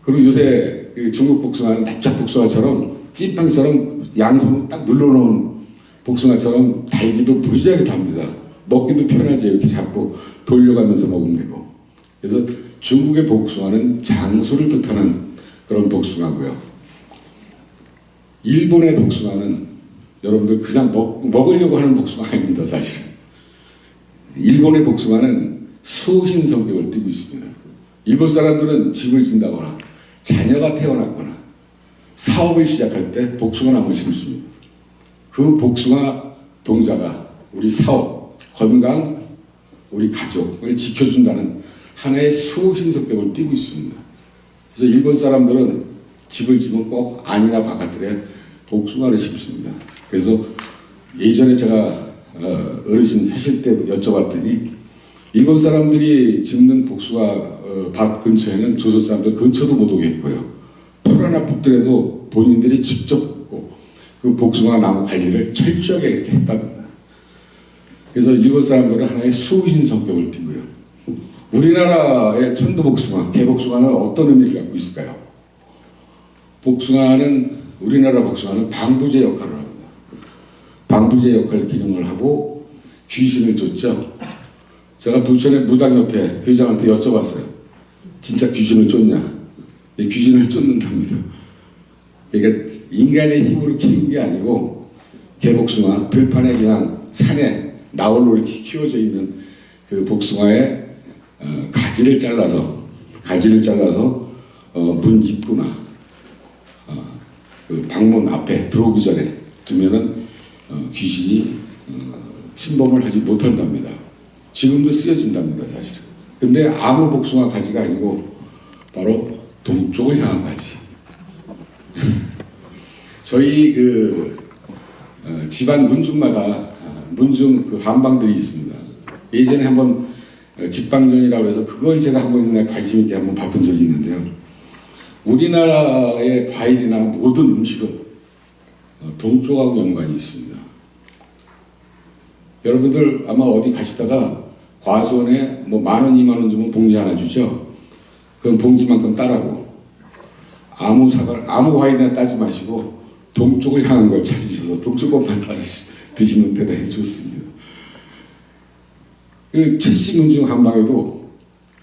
그리고 요새 그 중국 복숭아는 납작 복숭아처럼 찐빵처럼 양손을 딱 눌러놓은 복숭아처럼 달기도 무지하게 답니다. 먹기도 편하지. 이렇게 잡고 돌려가면서 먹으면 되고. 그래서 중국의 복숭아는 장수를 뜻하는 그런 복숭아고요. 일본의 복숭아는 여러분들 그냥 먹으려고 하는 복숭아가 아닙니다. 사실은. 일본의 복숭아는 수호신 성격을 띠고 있습니다. 일본 사람들은 집을 짓는다거나 자녀가 태어났거나 사업을 시작할 때 복숭아나무를 심습니다. 그 복숭아 동자가 우리 사업, 건강, 우리 가족을 지켜준다는 하나의 수호신 성격을 띠고 있습니다. 그래서 일본 사람들은 집을 지면 꼭 안이나 바깥에 복숭아를 심습니다. 그래서 예전에 제가 어르신 사실 때 여쭤봤더니 일본 사람들이 짓는 복숭아 밭 근처에는 조선 사람들 근처도 못 오게 했고요. 풀 하나 뽑더라도 본인들이 직접 그 복숭아 나무 관리를 철저하게 이렇게 했답니다. 그래서 일본 사람들은 하나의 수호신 성격을 띠고요. 우리나라의 천도복숭아, 개복숭아는 어떤 의미를 갖고 있을까요? 우리나라 복숭아는 방부제 역할을 합니다. 방부제 역할 기능을 하고 귀신을 쫓죠. 제가 부천의 무당협회 회장한테 여쭤봤어요. 진짜 귀신을 쫓냐? 귀신을 쫓는답니다. 그러니까 인간의 힘으로 키운 게 아니고 개복숭아 들판에 그냥 산에 나홀로 이렇게 키워져 있는 그 복숭아에 가지를 잘라서 문 입구나 그 방문 앞에 들어오기 전에 두면은 귀신이 침범을 하지 못한답니다. 지금도 쓰여진답니다, 사실은. 근데 아무 복숭아 가지가 아니고 바로 동쪽을 향한 가지. 저희 그 집안 문중마다 문중 그 한방들이 있습니다. 예전에 한번 집방전이라고 해서 그걸 제가 한번 옛날에 관심 있게 한번 봤던 적이 있는데요. 우리나라의 과일이나 모든 음식은 동쪽하고 연관이 있습니다. 여러분들 아마 어디 가시다가 과수원에 뭐 10,000원, 20,000원 주면 봉지 하나 주죠. 그럼 봉지만큼 따라고 아무 과일이나 따지 마시고 동쪽을 향한 걸 찾으셔서 동쪽 것만 드시면 대단히 좋습니다. 그 최씨 문중 한방에도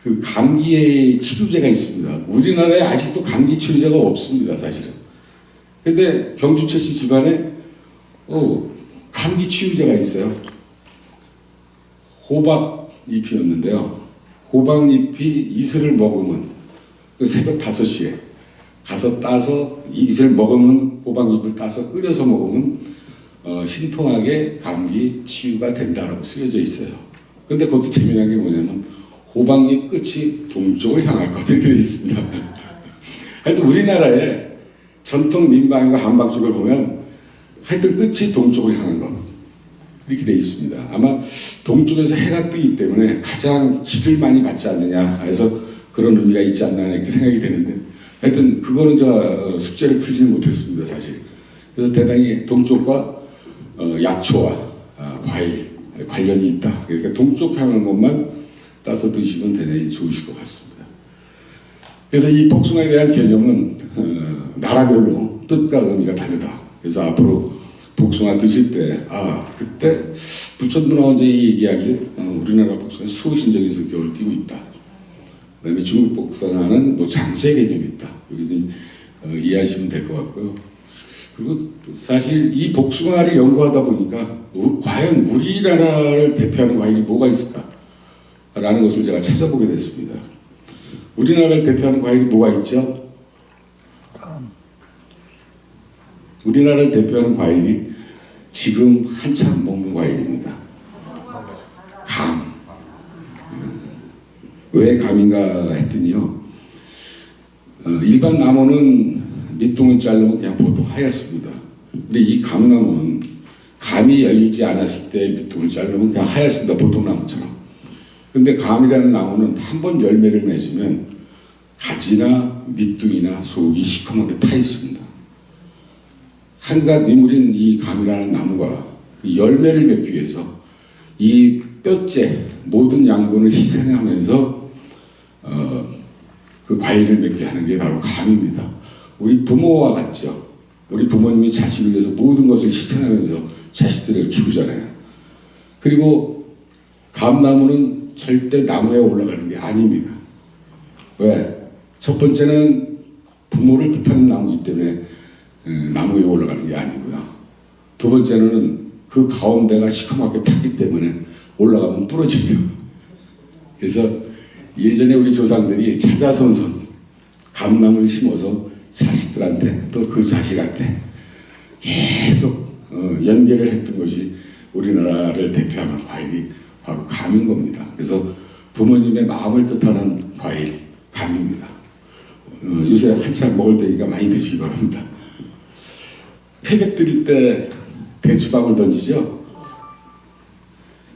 그 감기의 치료제가 있습니다. 우리나라에 아직도 감기 치료제가 없습니다, 사실은. 근데 경주 최씨 집안에 감기 치료제가 있어요. 호박잎이었는데요. 호박잎이 이슬을 먹으면 그 새벽 5시에 가서 따서 이슬 먹으면 호박잎을 따서 끓여서 먹으면 신통하게 감기 치유가 된다라고 쓰여져 있어요. 근데 그것도 재미난 게 뭐냐면 호박잎 끝이 동쪽을 향할 것 이렇게 되어 있습니다. 하여튼 우리나라의 전통 민방과 한방 쪽을 보면 하여튼 끝이 동쪽을 향한 것 이렇게 되어 있습니다. 아마 동쪽에서 해가 뜨기 때문에 가장 기를 많이 받지 않느냐 해서 그런 의미가 있지 않나 이렇게 생각이 되는데 하여튼 그거는 제가 숙제를 풀지는 못했습니다, 사실. 그래서 대단히 동쪽과 약초와 과일 관련이 있다. 그러니까 동쪽 향하는 것만 따서 드시면 대단히 좋으실 것 같습니다. 그래서 이 복숭아에 대한 개념은 나라별로 뜻과 의미가 다르다. 그래서 앞으로 복숭아 드실 때 그때 부천문화원장이 얘기하길 우리나라 복숭아 수호신정에서 겨울 띄고 있다. 그 다음에 중국 복숭아는 뭐 장수의 개념이 있다. 여기서 이해하시면 될 것 같고요. 그리고 사실 이 복숭아를 연구하다 보니까 과연 우리나라를 대표하는 과일이 뭐가 있을까? 라는 것을 제가 찾아보게 됐습니다. 우리나라를 대표하는 과일이 뭐가 있죠? 우리나라를 대표하는 과일이 지금 한참 먹는 과일입니다. 감. 왜 감인가 했더니요. 일반 나무는 밑둥을 자르면 그냥 보통 하얗습니다. 근데 이 감나무는 감이 열리지 않았을 때 밑둥을 자르면 그냥 하얗습니다. 보통 나무처럼. 근데 감이라는 나무는 한 번 열매를 맺으면 가지나 밑둥이나 속이 시커멓게 타 있습니다. 한갓 미물인 이 감이라는 나무가 그 열매를 맺기 위해서 이 뼈째 모든 양분을 희생하면서 그 과일을 맺게 하는 게 바로 감입니다. 우리 부모와 같죠. 우리 부모님이 자식을 위해서 모든 것을 희생하면서 자식들을 키우잖아요. 그리고 감나무는 절대 나무에 올라가는 게 아닙니다. 왜? 첫 번째는 부모를 뜻하는 나무이기 때문에 나무 위에 올라가는 게 아니고요. 두 번째는 그 가운데가 시커멓게 탔기 때문에 올라가면 부러지죠. 그래서 예전에 우리 조상들이 자자손손 감나무를 심어서 자식들한테 또 그 자식한테 계속 연계를 했던 것이 우리나라를 대표하는 과일이 바로 감인 겁니다. 그래서 부모님의 마음을 뜻하는 과일, 감입니다. 요새 한참 먹을 때니까 많이 드시기 바랍니다. 태백 드릴 때 대추밥을 던지죠.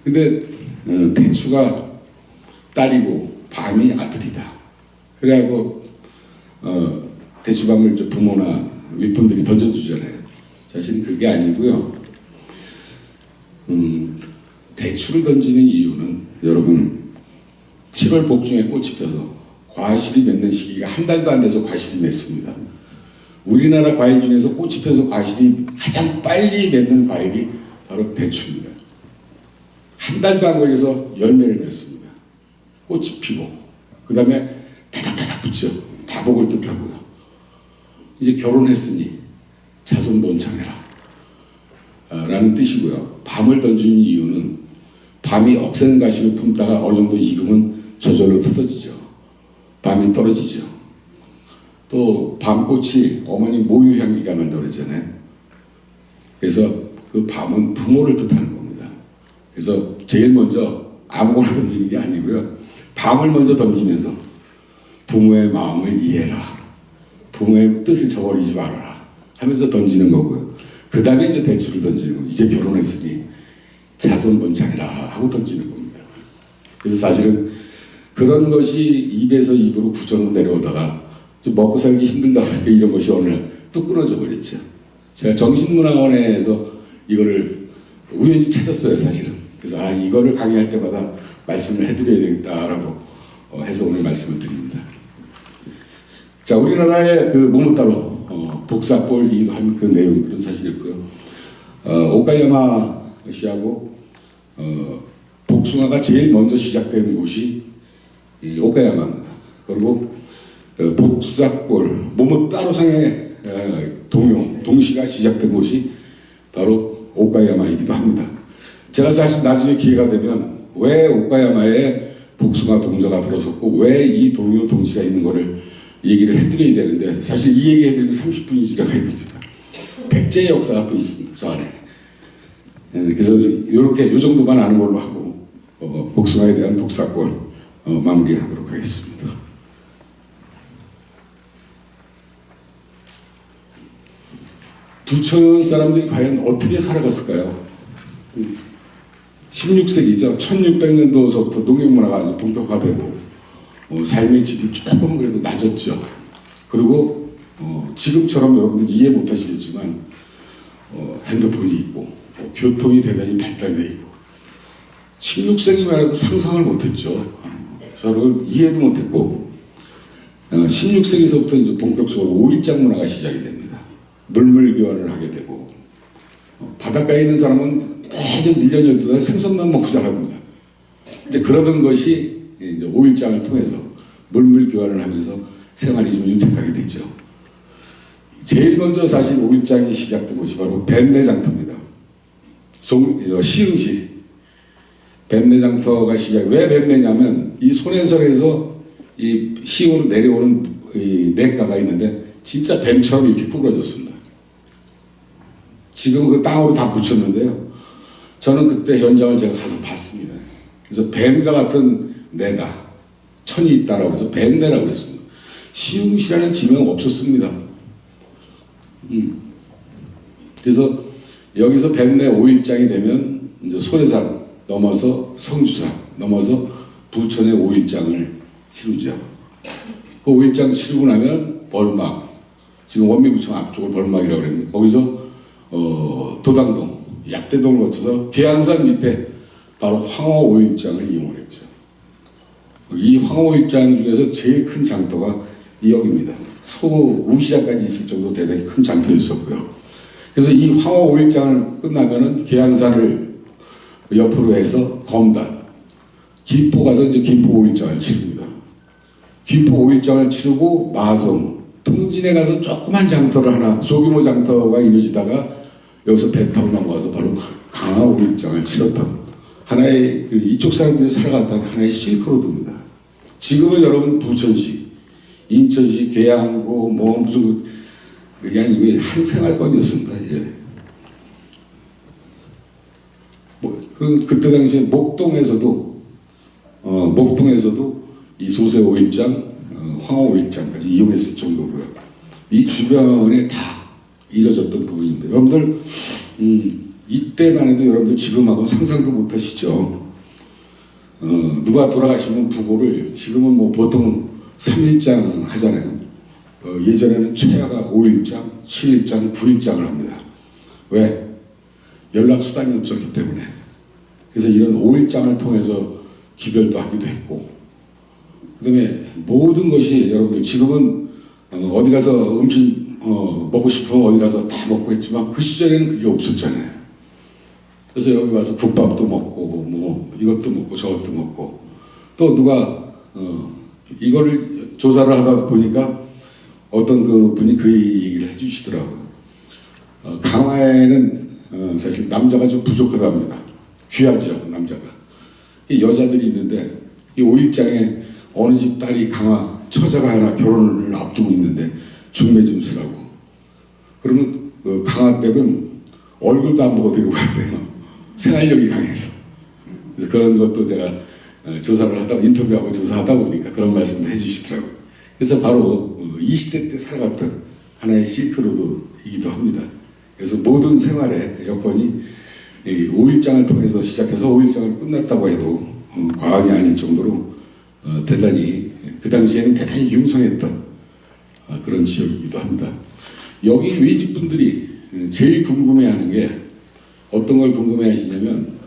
근데 대추가 딸이고 밤이 아들이다. 그래갖고 대추밥을 부모나 윗분들이 던져주잖아요. 사실은 그게 아니고요. 대추를 던지는 이유는 여러분 7월 복중에 꽃이 펴서 과실이 맺는 시기가 한 달도 안 돼서 과실이 맺습니다. 우리나라 과일 중에서 꽃이 펴서 과실이 가장 빨리 맺는 과일이 바로 대추입니다. 한 달도 안 걸려서 열매를 맺습니다. 꽃이 피고 그 다음에 다닥다닥 붙죠. 다복을 뜻하고요. 이제 결혼했으니 자손 번창해라 라는 뜻이고요. 밤을 던지는 이유는 밤이 억센 가시를 품다가 어느 정도 익으면 저절로 뜯어지죠. 밤이 떨어지죠. 또 밤꽃이 어머니 모유 향기가 난다고 그러잖아요. 그래서 그 밤은 부모를 뜻하는 겁니다. 그래서 제일 먼저 아무거나 던지는 게 아니고요. 밤을 먼저 던지면서 부모의 마음을 이해해라. 부모의 뜻을 저버리지 말아라 하면서 던지는 거고요. 그 다음에 이제 대추를 던지는 거예요. 이제 결혼했으니 자손번창이라 하고 던지는 겁니다. 그래서 사실은 그런 것이 입에서 입으로 구전으로 내려오다가 좀 먹고 살기 힘들다 보니까 이런 것이 오늘 또 끊어져 버렸죠. 제가 정신문화원에서 이거를 우연히 찾았어요, 사실은. 그래서 이거를 강의할 때마다 말씀을 해드려야 되겠다라고 해서 오늘 말씀을 드립니다. 자, 우리나라의 그 모모타로 복사골이기도 한 그 내용들은 사실이었고요. 오카야마 씨하고 복숭아가 제일 먼저 시작된 곳이 이 오카야마입니다. 그리고 복사골 모모타로상의 동시가 시작된 곳이 바로 오카야마이기도 합니다. 제가 사실 나중에 기회가 되면 왜 오카야마에 복숭아 동자가 들어섰고 왜 이 동요 동시가 있는 거를 얘기를 해드려야 되는데 사실 이 얘기 해드리면 30분이 지나가야 됩니다. 백제의 역사가 또 있습니다, 저 안에. 그래서 이렇게 요 정도만 아는 걸로 하고 복숭아에 대한 복사골 마무리하도록 하겠습니다. 부천 사람들이 과연 어떻게 살아갔을까요? 16세기죠. 1600년도서부터 농경문화가 아주 본격화되고 삶의 질이 조금 그래도 낮았죠. 그리고 지금처럼 여러분들 이해 못하시겠지만 핸드폰이 있고 교통이 대단히 발달되어 있고 16세기만 해도 상상을 못했죠. 저를 이해도 못했고 16세기서부터 이제 본격적으로 오일장 문화가 시작이 됩니다. 물물 교환을 하게 되고 바닷가에 있는 사람은 매년 1년 12달 생선만 먹고 자랍니다. 이제 그러던 것이 이제 오일장을 통해서 물물 교환을 하면서 생활이 좀 윤택하게 되죠. 제일 먼저 사실 오일장이 시작된 곳이 바로 뱀내장터입니다. 시흥시 뱀내장터가 왜 뱀내냐면 이 손해설에서 이 시흥으로 내려오는 이 냇가가 있는데 진짜 뱀처럼 이렇게 구부러졌습니다. 지금 그 땅으로 다 붙였는데요. 저는 그때 현장을 제가 가서 봤습니다. 그래서 뱀과 같은 내다, 천이 있다라고 해서 뱀내라고 했습니다. 시흥시라는 지명 없었습니다. 그래서 여기서 뱀내 5일장이 되면 이제 소래산 넘어서 성주산 넘어서 부천의 5일장을 치르죠. 그 5일장 치르고 나면 벌막, 지금 원미구청 앞쪽을 벌막이라고 그랬는데 거기서 도당동, 약대동을 거쳐서 계양산 밑에 바로 황호 5일장을 이용했죠. 이 황호 5일장 중에서 제일 큰 장터가 이 역입니다. 우시장까지 있을 정도로 대단히 큰 장터였었고요. 그래서 이 황호 5일장을 끝나면은 계양산을 옆으로 해서 검단, 김포 가서 이제 김포 5일장을 치릅니다. 김포 5일장을 치르고 마성, 통진에 가서 조그만 장터를 하나, 소규모 장터가 이루어지다가 여기서 배 타고 넘어와서 바로 강화 5일장을 치렀던 하나의 그 이쪽 사람들이 살아갔던 하나의 실크로드입니다. 지금은 여러분 부천시, 인천시, 계양고 뭐 무슨 그게 아니고 한 생활권이었습니다. 예. 그때 당시에 목동에서도 이 소세 5일장, 황호 5일장까지 이용했을 정도고요. 이 주변에 다 이뤄졌던 부분입니다. 여러분들 이때만 해도 여러분들 지금하고 상상도 못하시죠. 누가 돌아가시면 부고를 지금은 뭐 보통 3일장 하잖아요. 예전에는 최하가 5일장, 7일장, 9일장을 합니다. 왜? 연락수단이 없었기 때문에. 그래서 이런 5일장을 통해서 기별도 하기도 했고 그 다음에 모든 것이 여러분들 지금은 어디 가서 음식 먹고 싶으면 어디 가서 다 먹고 했지만 그 시절에는 그게 없었잖아요. 그래서 여기 와서 국밥도 먹고 뭐 이것도 먹고 저것도 먹고 또 누가 이거를 조사를 하다 보니까 어떤 그 분이 그 얘기를 해주시더라고요. 강화에는 사실 남자가 좀 부족하답니다. 귀하죠, 남자가. 여자들이 있는데 이 5일장에 어느 집 딸이 강화 처자가 하나 결혼을 앞두고 있는데 중매점수라고. 그러면 그 강화댁은 얼굴도 안 보고 데리고 갔대요. 생활력이 강해서. 그래서 그런 것도 제가 조사를 하다 인터뷰하고 조사하다 보니까 그런 말씀도 해주시더라고요. 그래서 바로 이 시대 때 살아갔던 하나의 실크로드이기도 합니다. 그래서 모든 생활의 여건이 이 5일장을 통해서 시작해서 5일장을 끝났다고 해도 과언이 아닐 정도로 대단히 그 당시에는 대단히 융성했던 그런 지역이기도 합니다. 여기 외집분들이 제일 궁금해하는 게 어떤 걸 궁금해하시냐면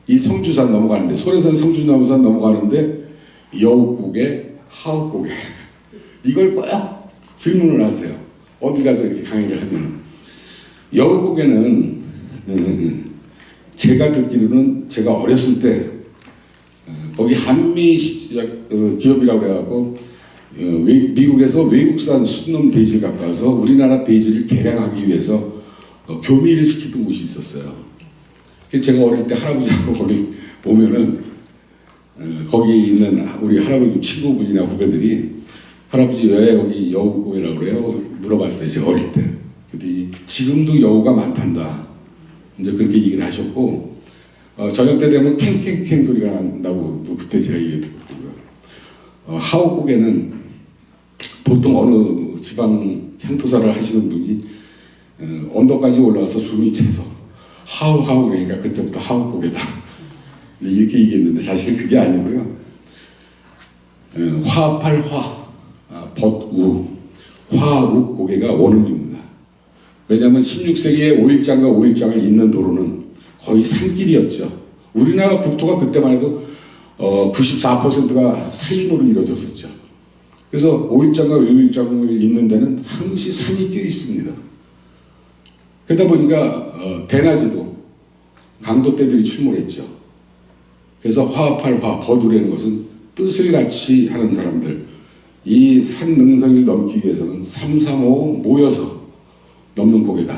이 성주산 넘어가는데 소래산 성주나무산 넘어가는데 여우고개 하우고개 이걸 꼭 질문을 하세요. 어디 가서 이렇게 강의를 하면 여우고개는 제가 듣기로는 제가 어렸을 때 거기 한미 기업이라고 그래갖고 미국에서 외국산 순놈 돼지를 갖고 와서 우리나라 돼지를 개량하기 위해서 교미를 시키던 곳이 있었어요. 그래서 제가 어릴 때 할아버지하고 거기 오면은 거기 있는 우리 할아버지 친구분이나 후배들이 할아버지 왜 여기 여우고개라고 그래요? 물어봤어요. 제가 어릴 때. 그랬더니 지금도 여우가 많단다. 이제 그렇게 얘기를 하셨고 저녁 때 되면 캥캥캥 소리가 난다고 또 그때 제가 얘기했거든요. 하우고개는 보통 어느 지방 향토사를 하시는 분이 언덕까지 올라와서 숨이 차서 하우하우 그러니까 그때부터 하우고개다. 이렇게 얘기했는데 사실 그게 아니고요. 화팔화, 벗우, 화욱 고개가 원음입니다. 왜냐하면 16세기에 5일장과 5일장을 잇는 도로는 거의 산길이었죠. 우리나라 국토가 그때만 해도 94%가 산림으로 이루어졌었죠. 그래서 5일장과 5일장을 잇는 데는 항시 산이 껴 있습니다. 그러다 보니까 대낮에도 강도떼들이 출몰했죠. 그래서 화팔화, 버두라는 것은 뜻을 같이 하는 사람들, 이 산 능선을 넘기 위해서는 3, 3, 5 모여서 넘는 고개다.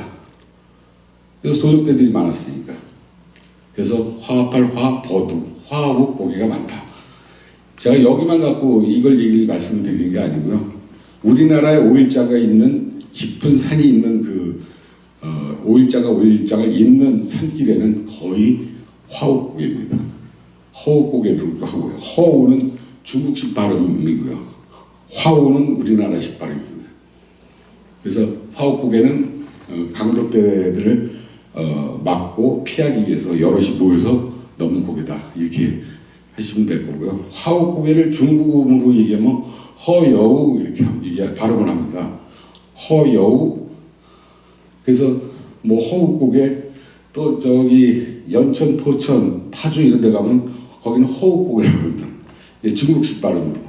그래서 도적대들이 많았으니까. 그래서 화팔화, 버두, 화욱 고개가 많다. 제가 여기만 갖고 이걸 얘기를 말씀드리는 게 아니고요. 우리나라에 5일자가 있는 깊은 산이 있는 그 5일자가 5일장을 잇는 산길에는 거의 화욱 고개입니다. 허욱 고개로 하고요. 허우는 중국식 발음이고요. 화우는 우리나라식 발음이고요. 그래서 화욱 고개는 강도떼들을 막고 피하기 위해서 여럿이 모여서 넘는 고개다. 이렇게 하시면 될 거고요. 화욱 고개를 중국음으로 얘기하면 허여우 이렇게 발음을 합니다. 허여우. 그래서 뭐 허욱 고개 또 저기 연천, 토천, 파주 이런 데 가면 거기는 허욱 고개라고 합니다. 중국식 발음으로.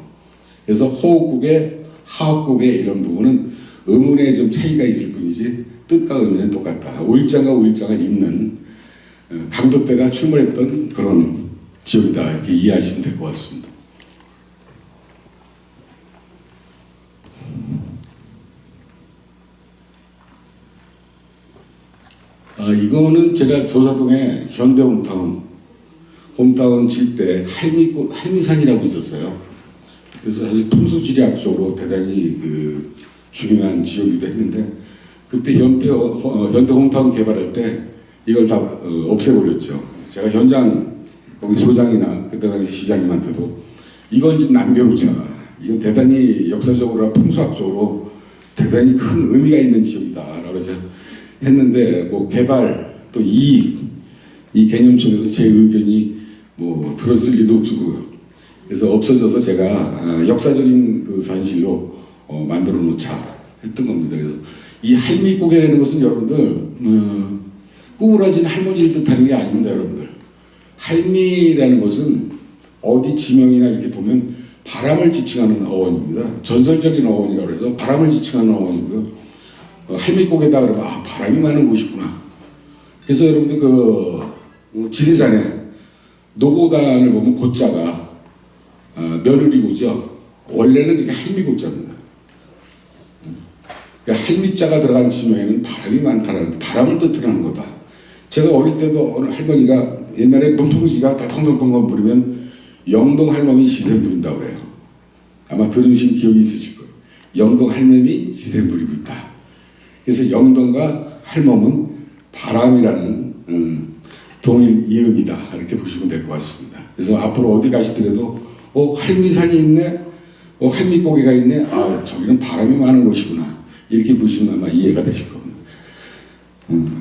그래서 허욱 고개, 하욱 고개 이런 부분은 음운에 좀 차이가 있을 뿐이지 뜻과 의미는 똑같다. 5일장과 5일장을 잇는 강도떼가 출몰했던 그런 지역이다. 이렇게 이해하시면 될 것 같습니다. 이거는 제가 조사동에 현대 홈타운 질 때 할미산이라고 있었어요. 그래서 사실 풍수지리학적으로 대단히 그 중요한 지역이기도 했는데 그때 현대 홈타운 개발할 때 이걸 다 없애버렸죠. 제가 현장 거기 소장이나 그때 당시 시장님한테도 이건 좀 남겨놓자. 이건 대단히 역사적으로나 풍수학적으로 대단히 큰 의미가 있는 지역이다라고 해서 했는데 뭐 개발 또 이익 이 개념 속에서 제 의견이 뭐 들었을 리도 없고요. 그래서 없어져서 제가 역사적인 그 산실로 만들어 놓자 했던 겁니다. 그래서 이 할미고개라는 것은 여러분들 구부러진 할머니를 뜻하는 게 아닙니다. 여러분들 할미라는 것은 어디 지명이나 이렇게 보면 바람을 지칭하는 어원입니다. 전설적인 어원이라고 해서 바람을 지칭하는 어원이고요. 할미고개다 그러면 바람이 많은 곳이구나. 그래서 여러분들 그 지리산에 노고단을 보면 고자가 며느리고죠. 원래는 이게 할미고자입니다. 그러니까 할미자가 들어간 지명에는 바람이 많다는 바람을 뜻하는 거다. 제가 어릴 때도 어느 할머니가 옛날에 문풍지가 달컹달컹 부리면 영동 할멈이 시샘 부린다고 그래요. 아마 들으신 기억이 있으실 거예요. 영동 할멈이 시샘 부리고 있다. 그래서 영동과 할멈은 바람이라는 동일 이음이다. 이렇게 보시면 될 것 같습니다. 그래서 앞으로 어디 가시더라도 할미산이 있네, 할미고개가 있네, 저기는 바람이 많은 곳이구나. 이렇게 보시면 아마 이해가 되실 겁니다.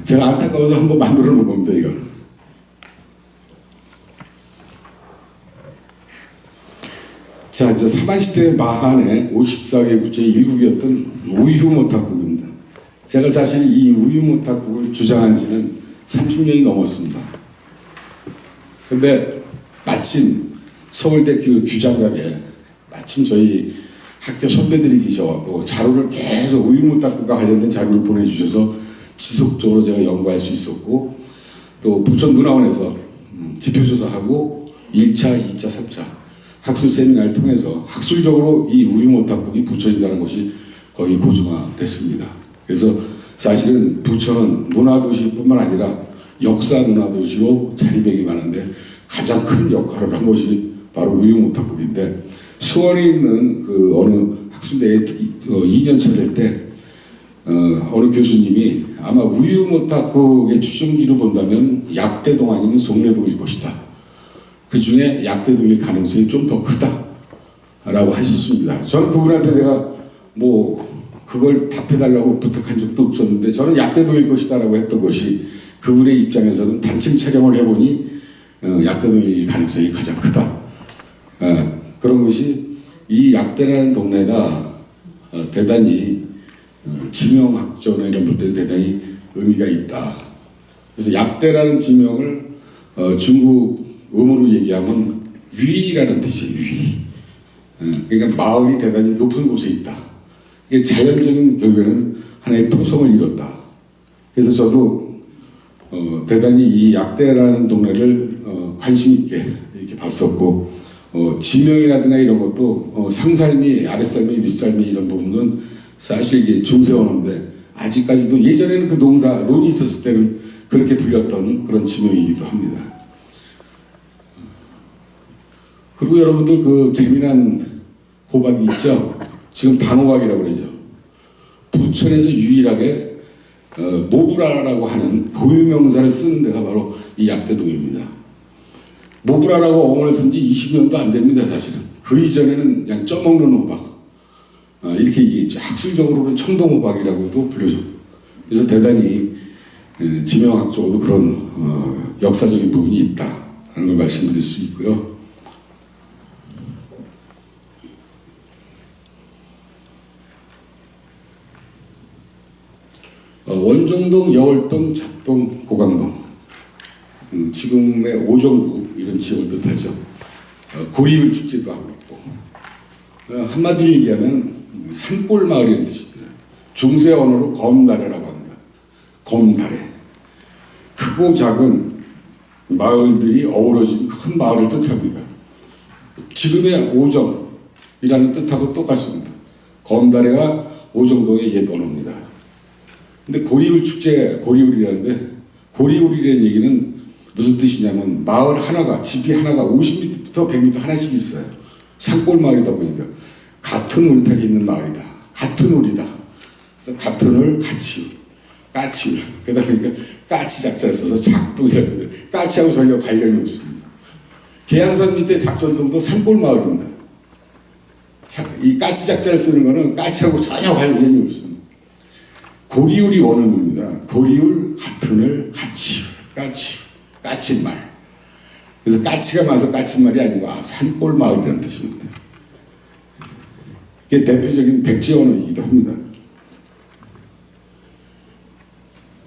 제가 안타까워서 한번 만들어 놓은 겁니다, 이거는. 자, 이제 사만시대 마한의 54개 국제의 일국이었던 우유모탁국입니다. 제가 사실 이 우유모탁국을 주장한 지는 30년이 넘었습니다. 근데 마침 서울대 규장갑에 마침 저희 학교 선배들이 계셔갖고 자료를 계속 우유모탁국과 관련된 자료를 보내주셔서 지속적으로 제가 연구할 수 있었고, 또 부천문화원에서 지표조사하고 1차, 2차, 3차 학술 세미나를 통해서 학술적으로 이 우유모탁국이 부천이라는 것이 거의 고증화됐습니다. 그래서 사실은 부천은 문화도시뿐만 아니라 역사 문화도시로 자리매김 많은데 가장 큰 역할을 한 것이 바로 우유모탁국인데, 수원에 있는 그 어느 학술대에 2년차 될 때 어느 교수님이 아마 우유모탁국의 추정지로 본다면 약대동 아니면 송내동일 것이다. 그 중에 약대동일 가능성이 좀 더 크다라고 하셨습니다. 저는 그분한테 내가 뭐 그걸 답해달라고 부탁한 적도 없었는데 저는 약대동일 것이다라고 했던 것이 그분의 입장에서는 단층 촬영을 해보니 약대동일 가능성이 가장 크다. 그런 것이 이 약대라는 동네가 대단히 지명학적으로 볼 때는 대단히 의미가 있다. 그래서 약대라는 지명을 중국 음으로 얘기하면 위라는 뜻이에요. 위. 그러니까 마을이 대단히 높은 곳에 있다. 이게 자연적인 결국에는 하나의 토성을 이뤘다. 그래서 저도 대단히 이 약대라는 동네를 관심 있게 이렇게 봤었고, 지명이라든가 이런 것도 상살미, 아랫살미, 윗살미 이런 부분은 사실 이게 중세 언어인데 아직까지도 예전에는 그 논이 있었을 때는 그렇게 불렸던 그런 지명이기도 합니다. 그리고 여러분들 그 재미난 호박이 있죠? 지금 단호박이라고 그러죠. 부천에서 유일하게 모브라라고 하는 고유명사를 쓰는 데가 바로 이 약대동입니다. 모브라라고 어원을 쓴 지 20년도 안 됩니다, 사실은. 그 이전에는 그냥 쪄먹는 호박. 이렇게 얘기했죠. 학술적으로는 청동호박이라고도 불려져. 그래서 대단히 지명학적으로도 그런 역사적인 부분이 있다라는 걸 말씀드릴 수 있고요. 원종동, 여월동, 작동, 고강동, 지금의 오정구 이런 지역을 뜻하죠. 고리울 축제도 하고 있고, 한마디로 얘기하면 산골 마을이라는 뜻입니다. 중세 언어로 검다래라고 합니다. 검다래. 크고 작은 마을들이 어우러진 큰 마을을 뜻합니다. 지금의 오정이라는 뜻하고 똑같습니다. 검다래가 오정동의 옛 언어입니다. 근데 고리울 축제, 고리울이라는데, 고리울이라는 얘기는 무슨 뜻이냐면 마을 하나가, 집이 하나가 50m부터 100m 하나씩 있어요. 산골 마을이다 보니까 같은 울타리 있는 마을이다. 같은 울이다. 그래서 같은 울, 까치울. 그러다 보니까 까치 작자를 써서 작동이라는데 까치하고 전혀 관련이 없습니다. 계양산 밑에 작전동도 산골 마을입니다. 이 까치 작자를 쓰는 거는 까치하고 전혀 관련이 없습니다. 고리울이 원어입니다. 고리울, 같은 울, 까치말. 그래서 까치가 많아서 까치말이 아니고 산골 마을이라는 뜻입니다. 이게 대표적인 백제 언어이기도 합니다.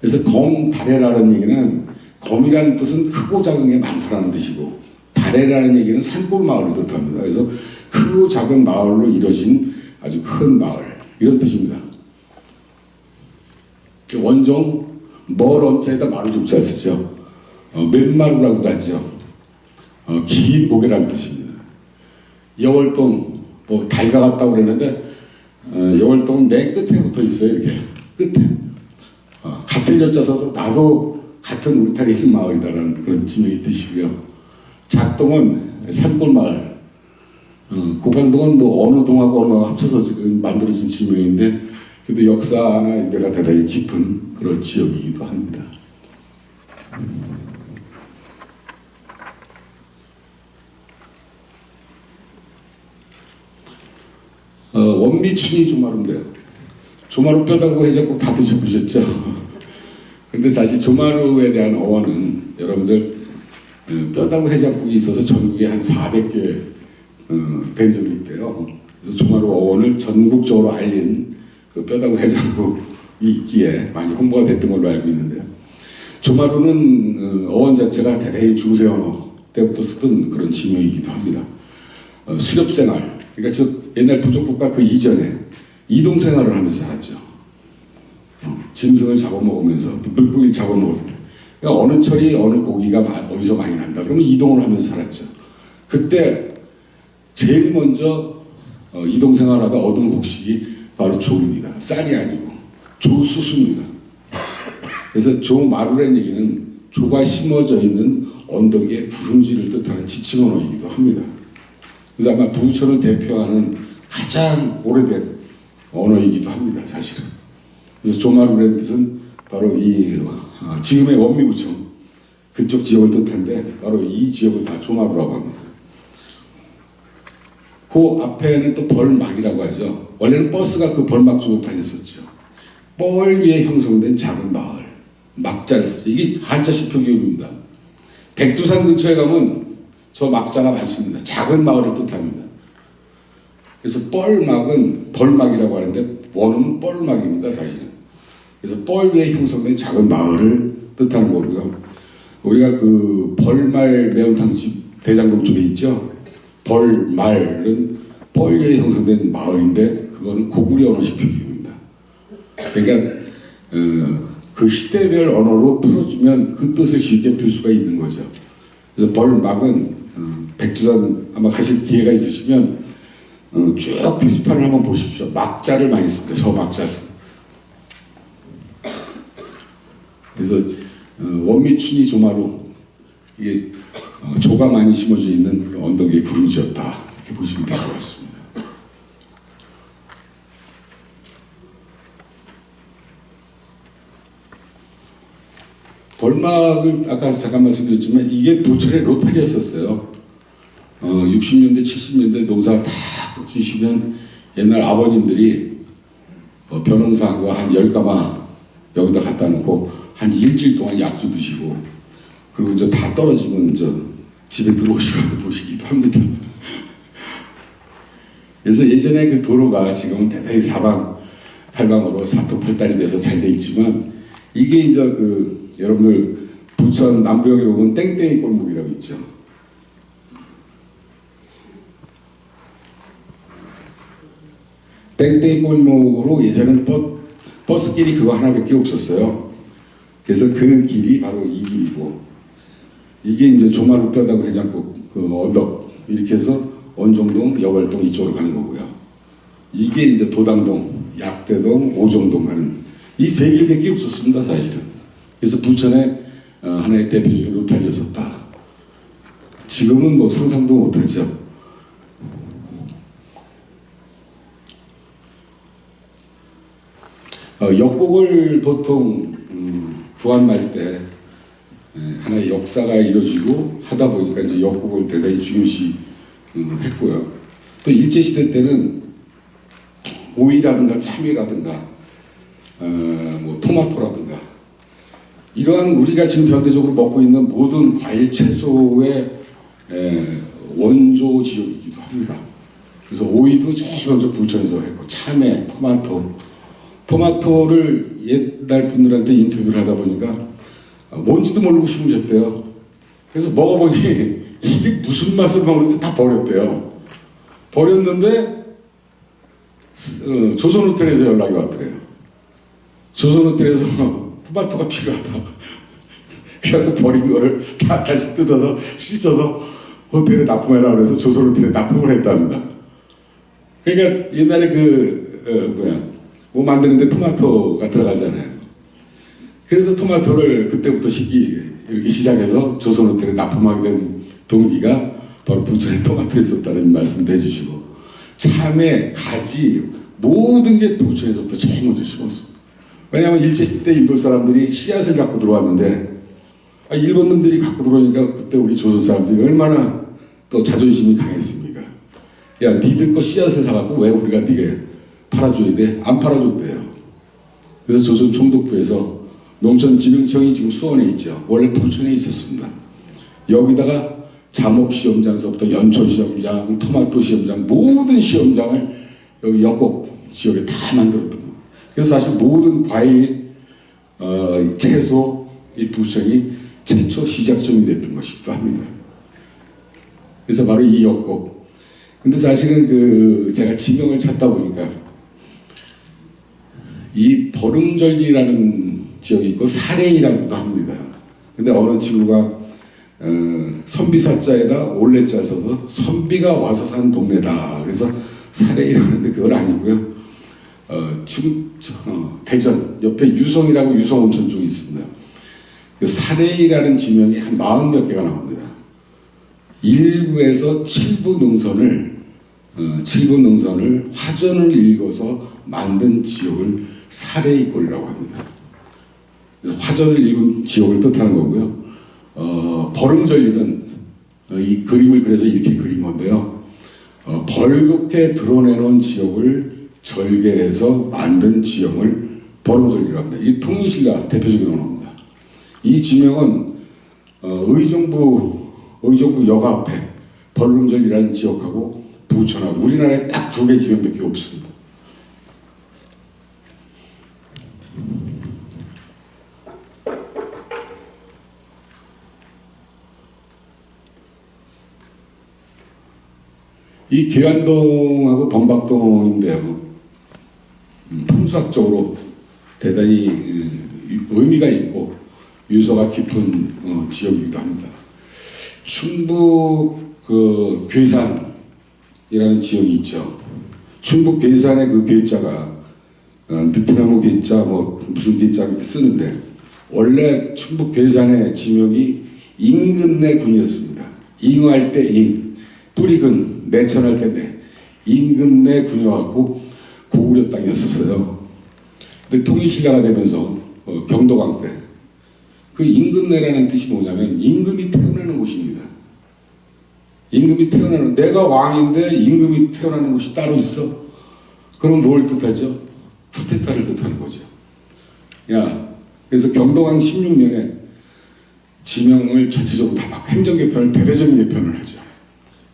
그래서 검다래라는 얘기는 검이라는 뜻은 크고 작은 게 많다라는 뜻이고, 다래라는 얘기는 산골 마을을 뜻합니다. 그래서 크고 작은 마을로 이루어진 아주 큰 마을 이런 뜻입니다. 원종 멀 엄자에다 마루 좀 쓰죠. 맨마루라고도 하죠. 긴 고개라는 뜻입니다. 여월동 뭐 달가 같다고 그랬는데 여월동은 맨 끝에 붙어 있어요. 이렇게 끝에 같은 여자 써서 나도 같은 울타리 있는 마을이다라는 그런 지명의 뜻이고요. 작동은 산골 마을, 고강동은 뭐 어느 동하고 어느 동하고 합쳐서 지금 만들어진 지명인데, 그래도 역사나 유래가 대단히 깊은 그런 지역이기도 합니다. 원미춘이 좀 아름대요. 조마루 뼈다구 해장국 다 드셔보셨죠? 근데 사실 조마루에 대한 어원은 여러분들 뼈다구 해장국이 있어서 전국에 한 400개 대접이 있대요. 그래서 조마루 어원을 전국적으로 알린 그 뼈다구 해장국이 있기에 많이 홍보가 됐던 걸로 알고 있는데요. 조마루는 어원 자체가 대단히 중세 언어 때부터 쓰던 그런 지명이기도 합니다. 수렵 생활, 그러니까 저 옛날 부족국가 그 이전에 이동 생활을 하면서 살았죠. 짐승을 잡아먹으면서 물고기를 잡아먹을 때, 그러니까 어느 철이 어느 고기가 어디서 많이 난다 그러면 이동을 하면서 살았죠. 그때 제일 먼저 이동 생활하다 얻은 곡식이 바로 조입니다. 쌀이 아니고 조수수입니다. 그래서 조마루라는 얘기는 조가 심어져 있는 언덕의 구름지를 뜻하는 지칭 언어이기도 합니다. 그래서 아마 부천을 대표하는 가장 오래된 언어이기도 합니다, 사실은. 그래서 조마루라는 뜻은 바로 이 지금의 원미구청 그쪽 지역을 뜻한데 바로 이 지역을 다 조마루라고 합니다. 그 앞에는 또 벌막이라고 하죠. 원래는 버스가 그 벌막 쪽으로 다녔었죠. 뻘 위에 형성된 작은 마을, 막자를 쓰죠. 이게 한자식 표기입니다. 백두산 근처에 가면 저 막자가 많습니다. 작은 마을을 뜻합니다. 그래서 뻘막은 벌막이라고 하는데 원어는 뻘막입니다, 사실은. 그래서 뻘 위에 형성된 작은 마을을 뜻하는 거고요. 우리가 그 벌말 매운탕집 대장동 쪽에 있죠. 벌말은 뻘 위에 형성된 마을인데 그거는 고구려 언어식 표기입니다. 그러니까 그 시대별 언어로 풀어주면 그 뜻을 쉽게 풀 수가 있는 거죠. 그래서 벌막은 백두산 아마 가실 기회가 있으시면 쭉 표지판을 한번 보십시오. 막자를 많이 씁니다. 저 막자. 그래서 원미춘이 조마루, 이게 조가 많이 심어져 있는 그런 언덕의 구름지였다, 이렇게 보시면 될 것 같습니다. 벌막을 아까 잠깐 말씀드렸지만 이게 부천의 로타리였었어요. 60년대 70년대 농사 다 지시면 옛날 아버님들이 벼농사한 한 10가마 여기다 갖다 놓고 한 일주일 동안 약주 드시고 그리고 이제 다 떨어지면 집에 들어오시기도 합니다. 그래서 예전에 그 도로가 지금은 대단히 사방팔방으로 사통팔달이 돼서 잘 돼 있지만 이게 이제 여러분들 부천 남부역에 보면 땡땡이 골목이라고 있죠. 땡땡이 골목으로 예전에는 버스길이 그거 하나밖에 없었어요. 그래서 그 길이 바로 이 길이고 이게 이제 조마루 뼈다구 해장국 그 언덕 이렇게 해서 원종동, 여발동 이쪽으로 가는 거고요. 이게 이제 도당동, 약대동, 오정동 가는 이 세 길밖에 없었습니다, 사실은. 그래서 부천에 하나의 대표적인 로타리였었다. 지금은 뭐 상상도 못하죠. 역곡을 보통 구한말 때 하나의 역사가 이루어지고 하다 보니까 이제 역곡을 대단히 중요시 했고요. 또 일제시대 때는 오이라든가 참외라든가 뭐 토마토라든가 이러한 우리가 지금 현대적으로 먹고 있는 모든 과일 채소의 원조 지역이기도 합니다. 그래서 오이도 제일 먼저 부천에서 했고 참외, 토마토를 옛날 분들한테 인터뷰를 하다 보니까 뭔지도 모르고 심으셨대요. 그래서 먹어보니 이게 무슨 맛을 먹는지 다 버렸대요. 버렸는데 조선호텔에서 연락이 왔더래요. 조선호텔에서 토마토가 필요하다. 그래갖고 버린 걸 다시 뜯어서 씻어서 호텔에 납품해라 그래서 조선호텔에 납품을 했답니다. 그러니까 옛날에 뭐 만드는데 토마토가 들어가잖아요. 그래서 토마토를 그때부터 이렇게 시작해서 조선호텔에 납품하게 된 동기가 바로 부천에 토마토에 있었다는 말씀도 해주시고 참외, 가지 모든 게 부천에서부터 제일 먼저 심었습니다. 왜냐하면 일제시대 일본 사람들이 씨앗을 갖고 들어왔는데 일본 놈들이 갖고 들어오니까 그때 우리 조선 사람들이 얼마나 또 자존심이 강했습니까? 야, 니들 거 씨앗을 사갖고 왜 우리가 니게 팔아줘야 돼? 안 팔아줬대요. 그래서 조선 총독부에서 농촌진흥청이 지금 수원에 있죠. 원래 부천에 있었습니다. 여기다가 잠업시험장서부터 연초시험장, 토마토 시험장, 모든 시험장을 여기 역곡 지역에 다 만들었던 거예요. 그래서 사실 모든 과일, 채소, 이 부천이 최초 시작점이 됐던 것이기도 합니다. 그래서 바로 이 역곡. 근데 사실은 제가 지명을 찾다 보니까 이 버릉절리라는 지역이 있고 사례이라고도 합니다. 근데 어느 친구가 선비사자에다 올레자 써서 선비가 와서 산 동네다. 그래서 사례이라고 하는데 그건 아니고요. 대전 옆에 유성이라고 유성온천 쪽이 있습니다. 그 사례이라는 지명이 한 40몇 개가 나옵니다. 1부에서 7부 능선을 화전을 읽어서 만든 지역을 사례이골이라고 합니다. 그래서 화전을 읽은 지역을 뜻하는 거고요. 버릉절리는 이 그림을 그려서 이렇게 그린 건데요. 벌겋게 드러내놓은 지역을 절개해서 만든 지형을 버릉절리라고 합니다. 이 통일시가 대표적인 언어입니다. 이 지명은 의정부 역 앞에 버릉절리라는 지역하고 부천하고 우리나라에 딱 2개 지명밖에 없습니다. 이 계안동하고 범박동인데요. 풍수학적으로 대단히 의미가 있고 유서가 깊은 지역이기도 합니다. 충북 괴산이라는 지역이 있죠. 충북 괴산의 그 괴자가 느티나무 괴자 무슨 괴자 이렇게 쓰는데 원래 충북 괴산의 지명이 인근내 군이었습니다. 잉할 때 잉, 뿌리근, 내천할 때 내, 인근내 군이어갖고 고구려 땅이었었어요. 근데 통일신라가 되면서 경도강 때 그 임금내라는 뜻이 뭐냐면 임금이 태어나는 곳입니다. 임금이 태어나는, 내가 왕인데 임금이 태어나는 곳이 따로 있어? 그럼 뭘 뜻하죠? 쿠데타를 뜻하는 거죠. 그래서 경동왕 16년에 지명을 전체적으로 다 바꿔 행정개편을 대대적인 개편을 하죠.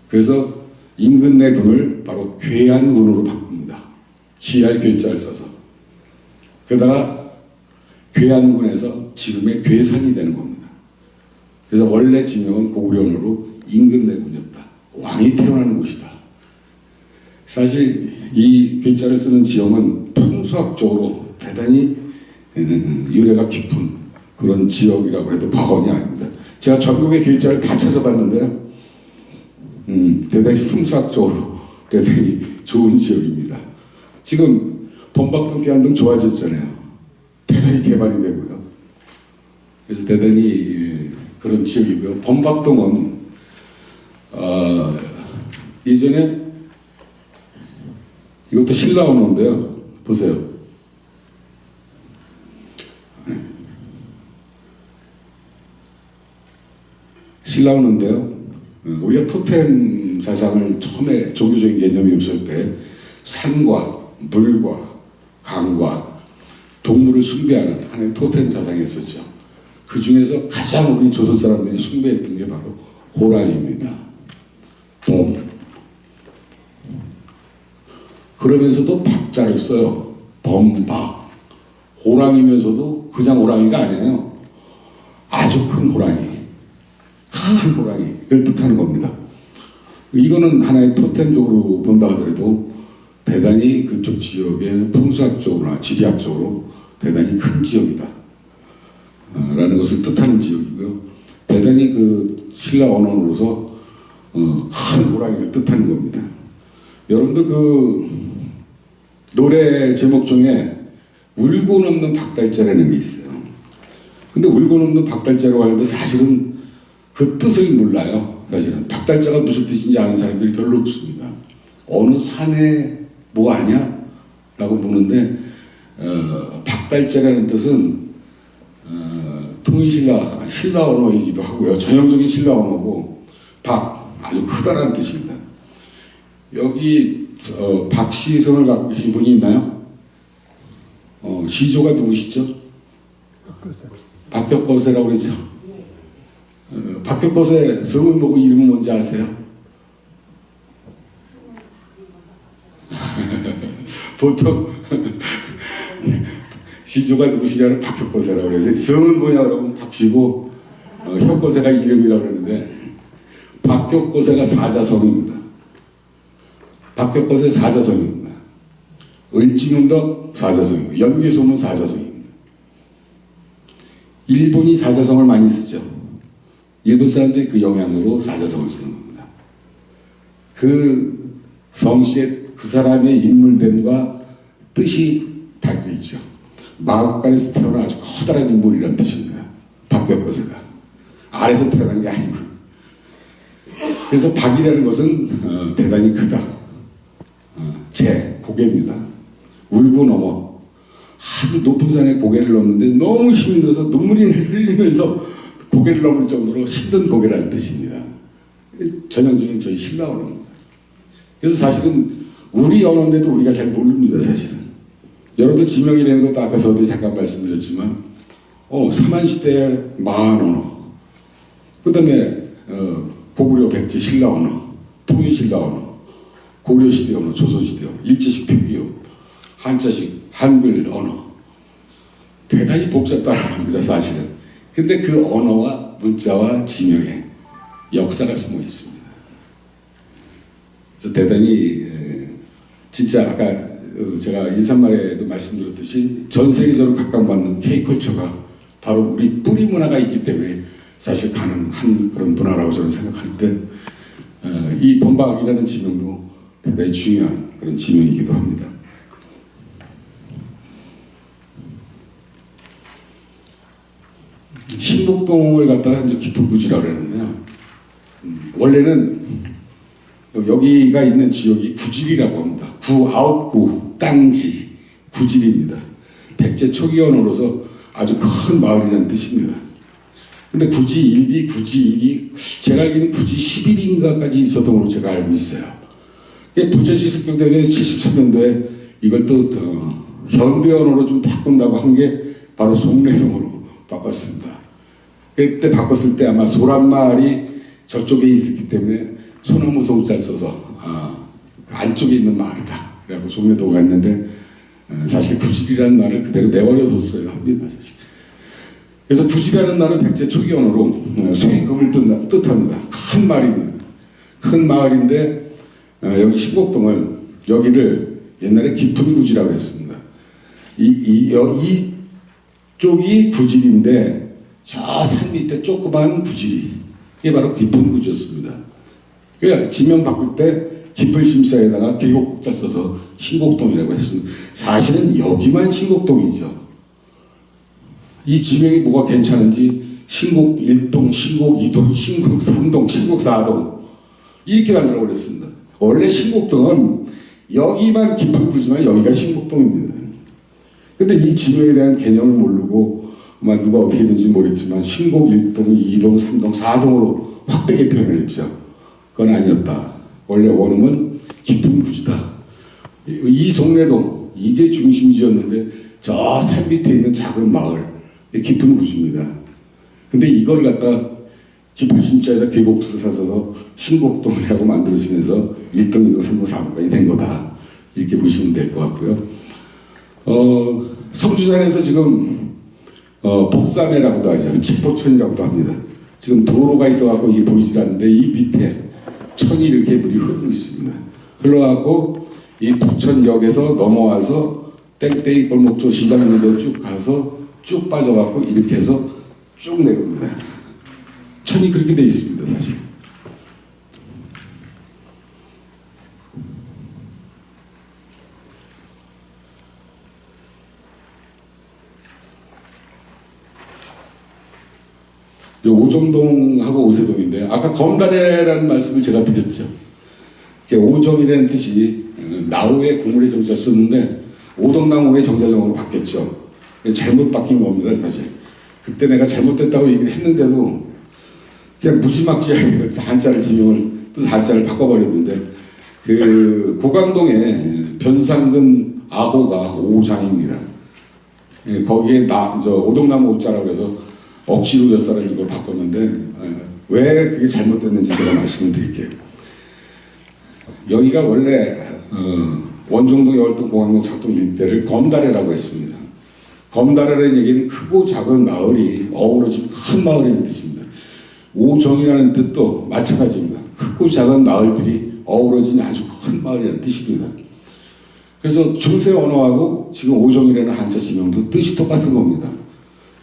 그래서 임금내 군을 바로 괴안군으로 바꿉니다. 기할 괴자를 써서. 그러다가 괴안군에서 지금의 괴산이 되는 겁니다. 그래서 원래 지명은 고구려어로 임금내군이었다. 왕이 태어나는 곳이다. 사실 이 괴자를 쓰는 지형은 풍수학적으로 대단히 유래가 깊은 그런 지역이라고 해도 과언이 아닙니다. 제가 전국의 괴자를 다 찾아봤는데요. 대단히 풍수학적으로 대단히 좋은 지역입니다. 지금 범박동 계안동 좋아졌잖아요. 대단히 개발이 되고요. 그래서 대단히 그런 지역이고요. 범박동은 예전에 이것도 신라원호인데요. 보세요. 신라원호인데요. 우리가 토템 사상을 처음에 종교적인 개념이 없을 때 산과 물과 강과 동물을 숭배하는 하나의 토템 사상이었었죠. 그 중에서 가장 우리 조선 사람들이 숭배했던 게 바로 호랑이입니다. 봄. 그러면서도 박자를 써요. 범박. 호랑이면서도 그냥 호랑이가 아니에요. 아주 큰 호랑이. 큰 호랑이를 뜻하는 겁니다. 이거는 하나의 토템적으로 본다 하더라도 대단히 그쪽 지역의 풍수학적으로나 지리학적으로 대단히 큰 지역이다 라는 것을 뜻하는 지역이고요. 대단히 그 신라 언어로서 큰 호랑이를 뜻하는 겁니다. 여러분들 그 노래 제목 중에 울고 넘는 박달재라는 게 있어요. 근데 울고 넘는 박달재라고 하는데 사실은 그 뜻을 몰라요. 사실은 박달재가 무슨 뜻인지 아는 사람들이 별로 없습니다. 어느 산에 뭐 아냐? 라고 묻는데 박달재라는 뜻은 통일신라 신라 언어이기도 하고요. 전형적인 신라 언어고 박 아주 크다라는 뜻입니다. 여기 박시성을 갖고 계신 분이 있나요? 시조가 누구시죠? 박혁거세라고 그러죠. 박혁거세 성을 보고 이름은 뭔지 아세요? 보통 시조가 누구시냐면 박혁거세라고 그래서 성은 뭐냐고 그러면 박씨고 혁거세가 이름이라고 그러는데 박혁거세가 사자성입니다. 박혁거세 사자성입니다. 을지문덕 사자성이고 연개소문 사자성입니다. 일본이 사자성을 많이 쓰죠. 일본 사람들이 그 영향으로 사자성을 쓰는 겁니다. 그 성씨의 그 사람의 인물됨과 뜻이 달려 있죠. 마국간에서 태어난 아주 커다란 인물이라는 뜻입니다. 박혁거세가 아래서 태어난 게 아니고, 그래서 박이라는 것은 대단히 크다. 고개입니다. 울고 넘어 하도 높은 산에 고개를 넘는데 너무 힘이 들어서 눈물이 흘리면서 고개를 넘을 정도로 힘든 고개라는 뜻입니다. 전형적인 저희 신라 언어입니다. 그래서 사실은 우리 언어인데도 우리가 잘 모릅니다. 사실은 여러분들 지명이라는 것도 아까 서두에 잠깐 말씀드렸지만 삼한시대의 마한 언어, 그 다음에 고구려 백제 신라 언어, 통일 신라 언어, 고려시대 언어, 조선시대 언어, 일제식 표기어, 한자식 한글 언어, 대단히 복잡다합니다 사실은. 근데 그 언어와 문자와 지명에 역사가 숨어 있습니다. 그래서 대단히 진짜 아까 제가 인사말에도 말씀드렸듯이 전 세계적으로 각광받는 K컬처가 바로 우리 뿌리 문화가 있기 때문에 사실 가능한 그런 문화라고 저는 생각하는데, 이 범박이라는 지명도 대단히 중요한 그런 지명이기도 합니다. 신곡동을 갖다가 이제 깊은 구지라고 그러는데요. 원래는 여기가 있는 지역이 구질이라고 합니다. 아홉구, 땅지, 구질입니다. 백제 초기 언어로서 아주 큰 마을이라는 뜻입니다. 근데 구지 1기, 구지 2기, 제가 알기로는 구지 11인가까지 있었던 걸로 제가 알고 있어요. 부천시 습격대회 73년도에 이걸 또 현대 언어로 좀 바꾼다고 한 게 바로 송내동으로 바꿨습니다. 그때 바꿨을 때 아마 소란마을이 저쪽에 있었기 때문에 소나무 송자 써서 안쪽에 있는 마을이다. 그래갖고 송내동가 있는데 사실 구질이라는 말을 그대로 내버려뒀어야 합니다. 사실. 그래서 구질이라는 말은 백제 초기 언어로 쇠금을 뜻합니다. 큰 마을입니다. 큰 마을인데 여기 신곡동을, 여기를 옛날에 깊은 구지라고 했습니다. 이쪽이 구질인데 저 산 밑에 조그만 구질이, 이게 바로 깊은 구지였습니다. 그러니까 지명 바꿀 때 깊은 심사에다가 계곡자 써서 신곡동이라고 했습니다. 사실은 여기만 신곡동이죠. 이 지명이 뭐가 괜찮은지 신곡 1동, 신곡 2동, 신곡 3동, 신곡 4동 이렇게 만들어 버렸습니다. 원래 신곡동은 여기만 깊은 구지만 여기가 신곡동입니다. 근데 이 지명에 대한 개념을 모르고 누가 어떻게 했는지 모르겠지만 신곡 1동, 2동, 3동, 4동으로 확대게 표현을 했죠. 그건 아니었다. 원래 원음은 깊은 구지다. 이 송내동, 이게 중심지였는데 저 산 밑에 있는 작은 마을, 깊은 구지입니다. 근데 이걸 갖다 깊은 심자에다 계곡수를 사서 신곡동이라고 만들어지면서 1동, 2동, 3동, 4동까지 된 거다. 이렇게 보시면 될 것 같고요. 성주산에서 지금 복사매라고도 하죠. 칠포천이라고도 합니다. 지금 도로가 있어갖고 이게 보이질 않는데 이 밑에 천이 이렇게 물이 흐르고 있습니다. 흘러갖고 이 부천역에서 넘어와서 땡땡이 골목조 시장 있는 데 쭉 가서 쭉 빠져갖고 이렇게 해서 쭉 내려옵니다. 천이 그렇게 돼 있습니다, 사실. 오정동하고 오세동인데 아까 검단해라는 말씀을 제가 드렸죠. 오정이라는 뜻이 나우의 고물의 정자를 썼는데 오동나무의 정자정으로 바뀌었죠. 잘못 바뀐 겁니다, 사실. 그때 내가 잘못됐다고 얘기를 했는데도 그냥 무지막지하게 한자를 지명을 또 한자를 바꿔버렸는데 그 고강동에 변상근 아호가 5장입니다. 예, 거기에 오동나무 옷자라고 해서 억지로 몇 살을 이걸 바꿨는데 왜 그게 잘못됐는지 제가 말씀을 드릴게요. 여기가 원래 원종동, 여월동, 공항동, 작동 일대를 검다래라고 했습니다. 검다래라는 얘기는 크고 작은 마을이 어우러진 큰 마을이라는 뜻입니다. 오정이라는 뜻도 마찬가지입니다. 크고 작은 마을들이 어우러진 아주 큰 마을이라는 뜻입니다. 그래서 중세 언어하고 지금 오정이라는 한자 지명도 뜻이 똑같은 겁니다.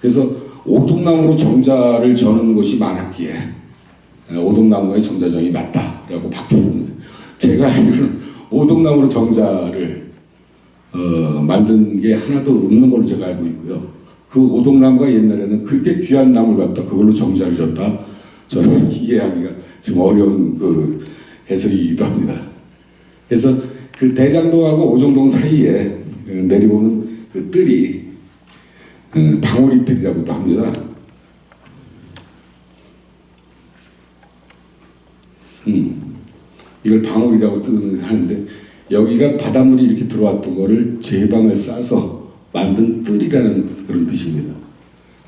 그래서 오동나무로 정자를 저는 곳이 많았기에 오동나무의 정자정이 맞다라고 바뀌었습니다. 제가 알기로는 오동나무로 정자를 만든 게 하나도 없는 걸로 제가 알고 있고요. 그 오동나무가 옛날에는 그렇게 귀한 나무를 갖다 그걸로 정자를 졌다. 저는 이해하기가 지금 어려운 그 해석이기도 합니다. 그래서 그 대장동하고 오정동 사이에 내려오는 그 뜰이 방울이 뜰이라고도 합니다. 이걸 방울이라고 하는데 여기가 바닷물이 이렇게 들어왔던 거를 제방을 싸서 만든 뜰이라는 그런 뜻입니다.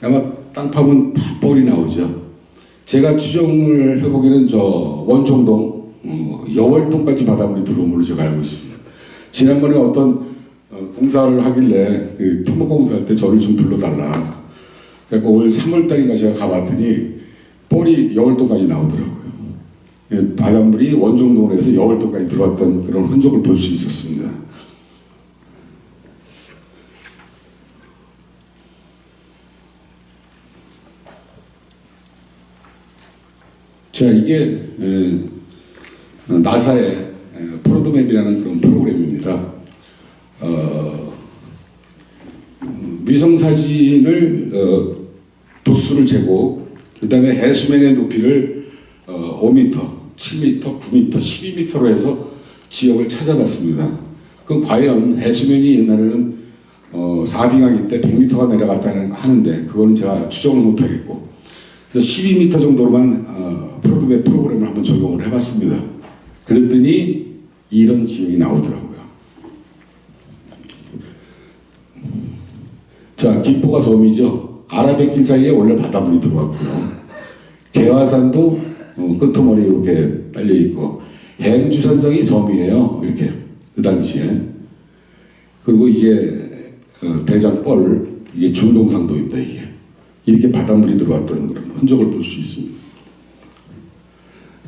아마 땅 파면 다 뻘이 나오죠. 제가 추정을 해보기에는 저 원종동, 여월동까지 바닷물이 들어온 걸로 제가 알고 있습니다. 지난번에 어떤 공사를 하길래 그 토목공사할 때 저를 좀 불러달라. 그러니까 올 3월달인가 제가 가봤더니 뻘이 여월동까지 나오더라고요. 바닷물이 원종동으로 해서 여월도까지 들어왔던 그런 흔적을 볼 수 있었습니다. 자, 이게 나사의 프로드맵이라는 그런 프로그램입니다. 위성사진을 도수를 재고 그 다음에 해수면의 높이를 5m, 7m, 9m, 12m로 해서 지역을 찾아봤습니다. 그 과연 해수면이 옛날에는 4빙하기 때 100m가 내려갔다는 하는데 그거는 제가 추정을 못하겠고 그래서 12m 정도로만 프로그램을 한번 적용을 해봤습니다. 그랬더니 이런 지역이 나오더라고요. 자, 김포가 섬이죠. 아라뱃길 사이에 원래 바닷물이 들어왔고요. 개화산도 끄트머리 이렇게 딸려있고 행주산성이 섬이에요. 이렇게 그 당시에. 그리고 이게 대장벌 이게 중동상도입니다. 이게 이렇게 바닷물이 들어왔던 그런 흔적을 볼 수 있습니다.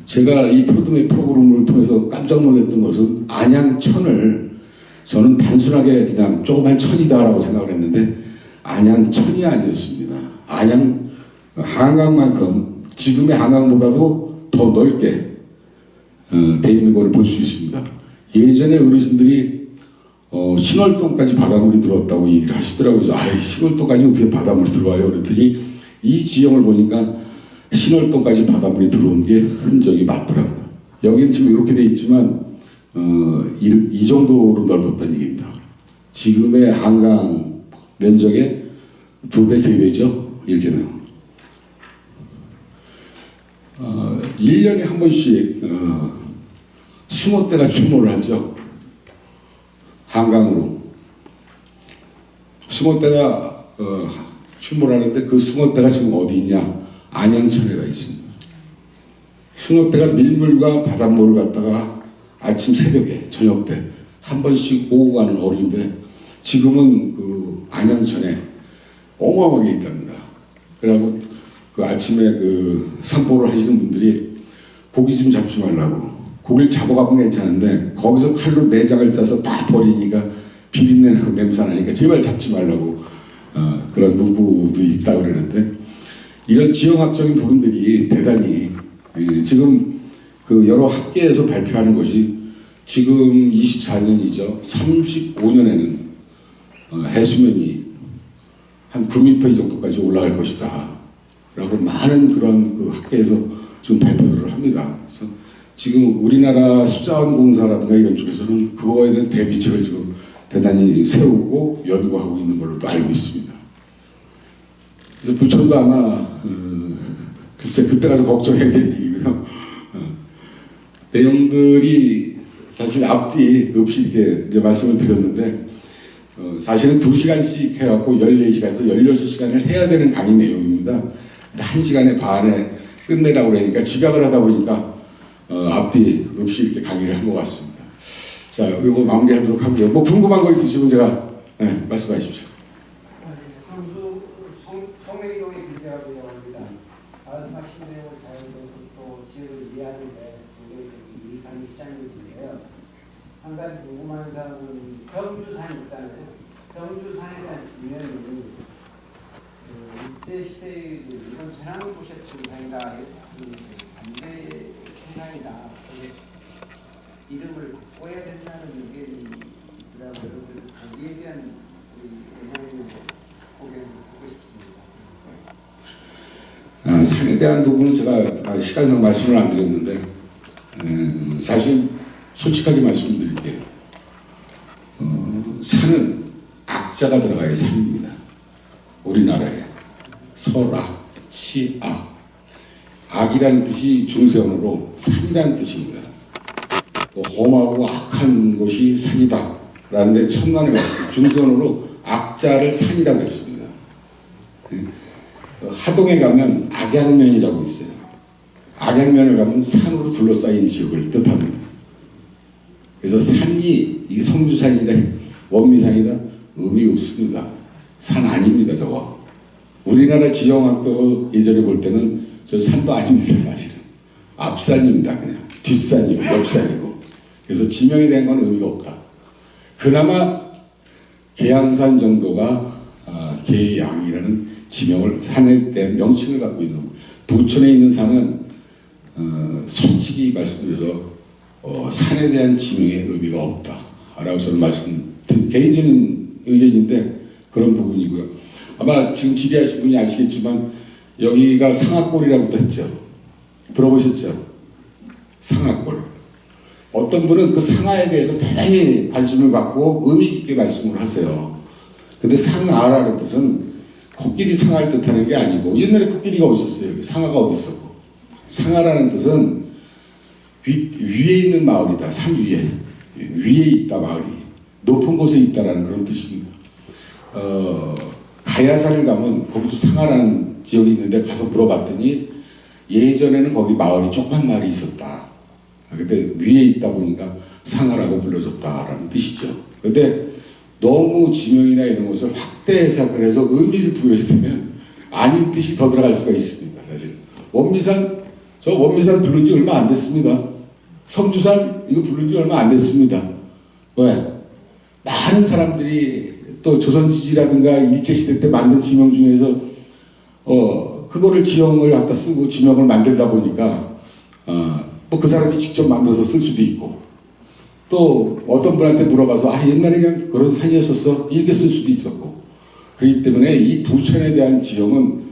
제가 이 프로드맵 프로그램을 통해서 깜짝 놀랐던 것은 안양천을 저는 단순하게 그냥 조그만 천이다라고 생각을 했는데 안양천이 아니었습니다. 안양 한강만큼 지금의 한강보다도 더 넓게 돼 있는 걸 볼 수 있습니다. 예전에 어르신들이 신월동까지 바닷물이 들어왔다고 얘기를 하시더라고요. 그래서 신월동까지 어떻게 바닷물이 들어와요? 그랬더니 이 지형을 보니까 신월동까지 바닷물이 들어온 게 흔적이 맞더라고요. 여기는 지금 이렇게 돼 있지만 이 정도로 넓었다는 얘기입니다. 지금의 한강 면적의 2배, 3배죠. 이렇게는. 1년에 한 번씩 숭어떼가 출몰을 하죠. 한강으로. 숭어떼가 출몰하는데 그 숭어떼가 지금 어디 있냐? 안양천에가 있습니다. 숭어떼가 밀물과 바닷물을 갖다가 아침 새벽에 저녁 때 한 번씩 오고 가는 어류인데 지금은 그 안양천에 어마어마하게 있답니다. 그리고 그 아침에 그 산보를 하시는 분들이 고기 좀 잡지 말라고. 고기를 잡아가면 괜찮은데 거기서 칼로 내장을 짜서 다 버리니까 비린내나고 냄새 나니까 제발 잡지 말라고 그런 문구도 있다고 그러는데 이런 지형학적인 부분들이 대단히 지금 그 여러 학계에서 발표하는 것이 지금 24년이죠. 35년에는 해수면이 한 9m 정도까지 올라갈 것이다. 라고 많은 그런 그 학계에서 지금 발표를 합니다. 그래서 지금 우리나라 수자원공사라든가 이런 쪽에서는 그거에 대한 대비책을 지금 대단히 세우고 연구하고 있는 걸로 알고 있습니다. 부천도 아마 글쎄 그때 가서 걱정해야 될 일이고요. 내용들이 사실 앞뒤 없이 이렇게 이제 말씀을 드렸는데 사실은 2시간씩 해갖고 14시간에서 16시간을 해야 되는 강의 내용입니다. 근데 1시간에 반에 끝내라고 그러니까 지각을 하다 보니까 앞뒤 없이 이렇게 강의를 한 것 같습니다. 자, 이거 마무리하도록 하고요. 뭐 궁금한 거 있으시면 제가 말씀하십시오. 성주 송내동의 기자라고 합니다. 말씀하신 내용을 잘 들어서 또 지역을 이해하는데 굉장히 유익한 시장인데요. 한 가지 궁금한 사람은 성주산 있잖아요. 성주산에 대한 지명이 일제시대의 이런 천황부식 중상이다, 반대 세상이다. 이름을 바꿔야 된다는 의견이라고요. 거기에 대한 영향을 고개를 듣고 싶습니다. 산에 대한 부분은 제가 시간상 말씀을 안 드렸는데 사실 솔직하게 말씀드릴게요. 산은 악자가 들어가야 산입니다. 우리나라에 설악, 치악, 악이라는 뜻이 중세언어로 산이라는 뜻입니다. 험하고 악한 곳이 산이다 라는데 천만의 말씀, 중세언어로 악자를 산이라고 했습니다. 하동에 가면 악양면이라고 있어요. 악양면을 가면 산으로 둘러싸인 지역을 뜻합니다. 그래서 산이 이게 성주산이다, 원미산이다 의미 없습니다. 산 아닙니다. 저거 우리나라 지형학도 예전에 볼 때는 저 산도 아닙니다. 사실은 앞산입니다. 그냥 뒷산이고 옆산이고. 그래서 지명에 대한 건 의미가 없다. 그나마 계양산 정도가 계양이라는 지명을, 산에 대한 명칭을 갖고 있는, 부천에 있는 산은 솔직히 말씀드려서 산에 대한 지명의 의미가 없다 라고 저는 개인적인 의견인데 그런 부분이고요. 아마 지금 질의하신 분이 아시겠지만 여기가 상악골이라고도 했죠. 들어보셨죠? 상악골. 어떤 분은 그 상하에 대해서 대단히 관심을 갖고 의미 깊게 말씀을 하세요. 근데 상하라는 뜻은 코끼리 상하를 뜻하는 게 아니고, 옛날에 코끼리가 어디 있었어요? 상하가 어디 있었고. 상하라는 뜻은 위에 있는 마을이다. 산 위에 있다, 마을이. 높은 곳에 있다라는 그런 뜻입니다. 가야산을 가면 거기도 상하라는 지역이 있는데 가서 물어봤더니 예전에는 거기 마을이 조그만 마을이 있었다. 근데 위에 있다 보니까 상하라고 불러줬다라는 뜻이죠. 근데 너무 지명이나 이런 것을 확대 해석을 해서 의미를 부여했으면 아닌 뜻이 더 들어갈 수가 있습니다. 사실 원미산, 저 원미산 부른 지 얼마 안 됐습니다. 성주산 이거 부른 지 얼마 안 됐습니다. 왜? 많은 사람들이 또 조선지지라든가 일제시대 때 만든 지명 중에서 그거를 지형을 갖다 쓰고 지명을 만들다 보니까 뭐 그 사람이 직접 만들어서 쓸 수도 있고, 또 어떤 분한테 물어봐서 옛날에 그냥 그런 산이었었어 이렇게 쓸 수도 있었고. 그렇기 때문에 이 부천에 대한 지형은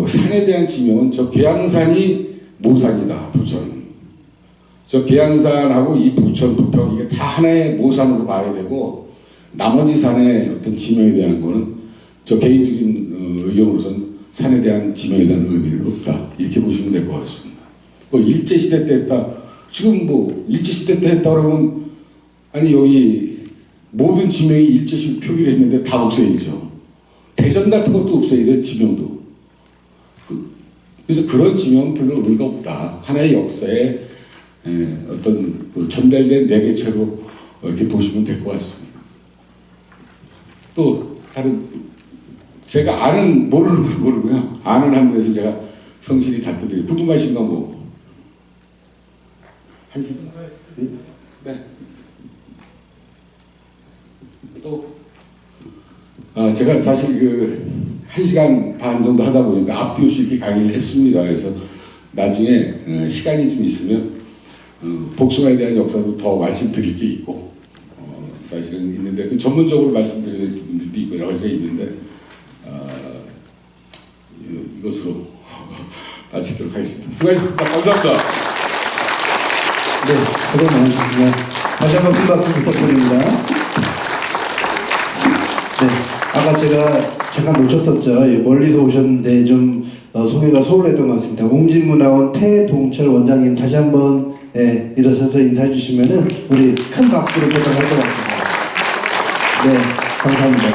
산에 대한 지명은 저 계양산이 모산이다. 부천 저 계양산하고 이 부천, 부평 이게 다 하나의 모산으로 봐야 되고, 나머지 산의 어떤 지명에 대한 거는 저 개인적인 의견으로서는 산에 대한 지명에 대한 의미는 없다 이렇게 보시면 될 것 같습니다. 뭐 일제시대 때 했다, 지금 뭐 일제시대 때 했다 그러면 아니 여기 모든 지명이 일제시 표기를 했는데 다 없애야죠. 대전 같은 것도 없애야 돼, 지명도. 그래서 그런 지명은 별로 의미가 없다. 하나의 역사에 어떤 전달된 매개체로 이렇게 보시면 될 것 같습니다. 또 다른 제가 아는 모르고요. 아는 한 데서 제가 성실히 답변드리고, 궁금하신 건 뭐? 한시? 네. 또 제가 사실 1시간 반 정도 하다 보니까 앞뒤 없이 이렇게 강의를 했습니다. 그래서 나중에 시간이 좀 있으면 복숭아에 대한 역사도 더 말씀드릴 게 있고, 사실은 있는데 그 전문적으로 말씀드릴 부분들도 있고 여러 가지가 있는데 이것으로 마치도록 하겠습니다. 수고하셨습니다. 감사합니다. 네, 수고 많으셨습니다. 다시 한번 큰 박수 부탁드립니다. 네, 아까 제가 잠깐 놓쳤었죠. 멀리서 오셨는데 좀 소개가 소홀했던 것 같습니다. 웅진문화원 태동철 원장님 다시 한번 일어서서 인사해 주시면은 우리 큰 박수로 보답할 것 같습니다. 네. 감사합니다.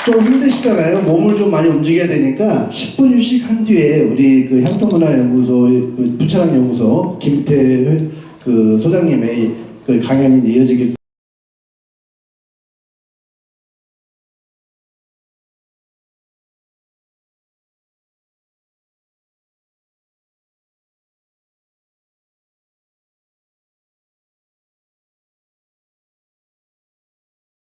좀 힘드시잖아요. 몸을 좀 많이 움직여야 되니까 10분 휴식한 뒤에 우리 그 향토문화연구소 그 부천항연구소 김태 그 소장님의 그 강연이 이어지겠습니다.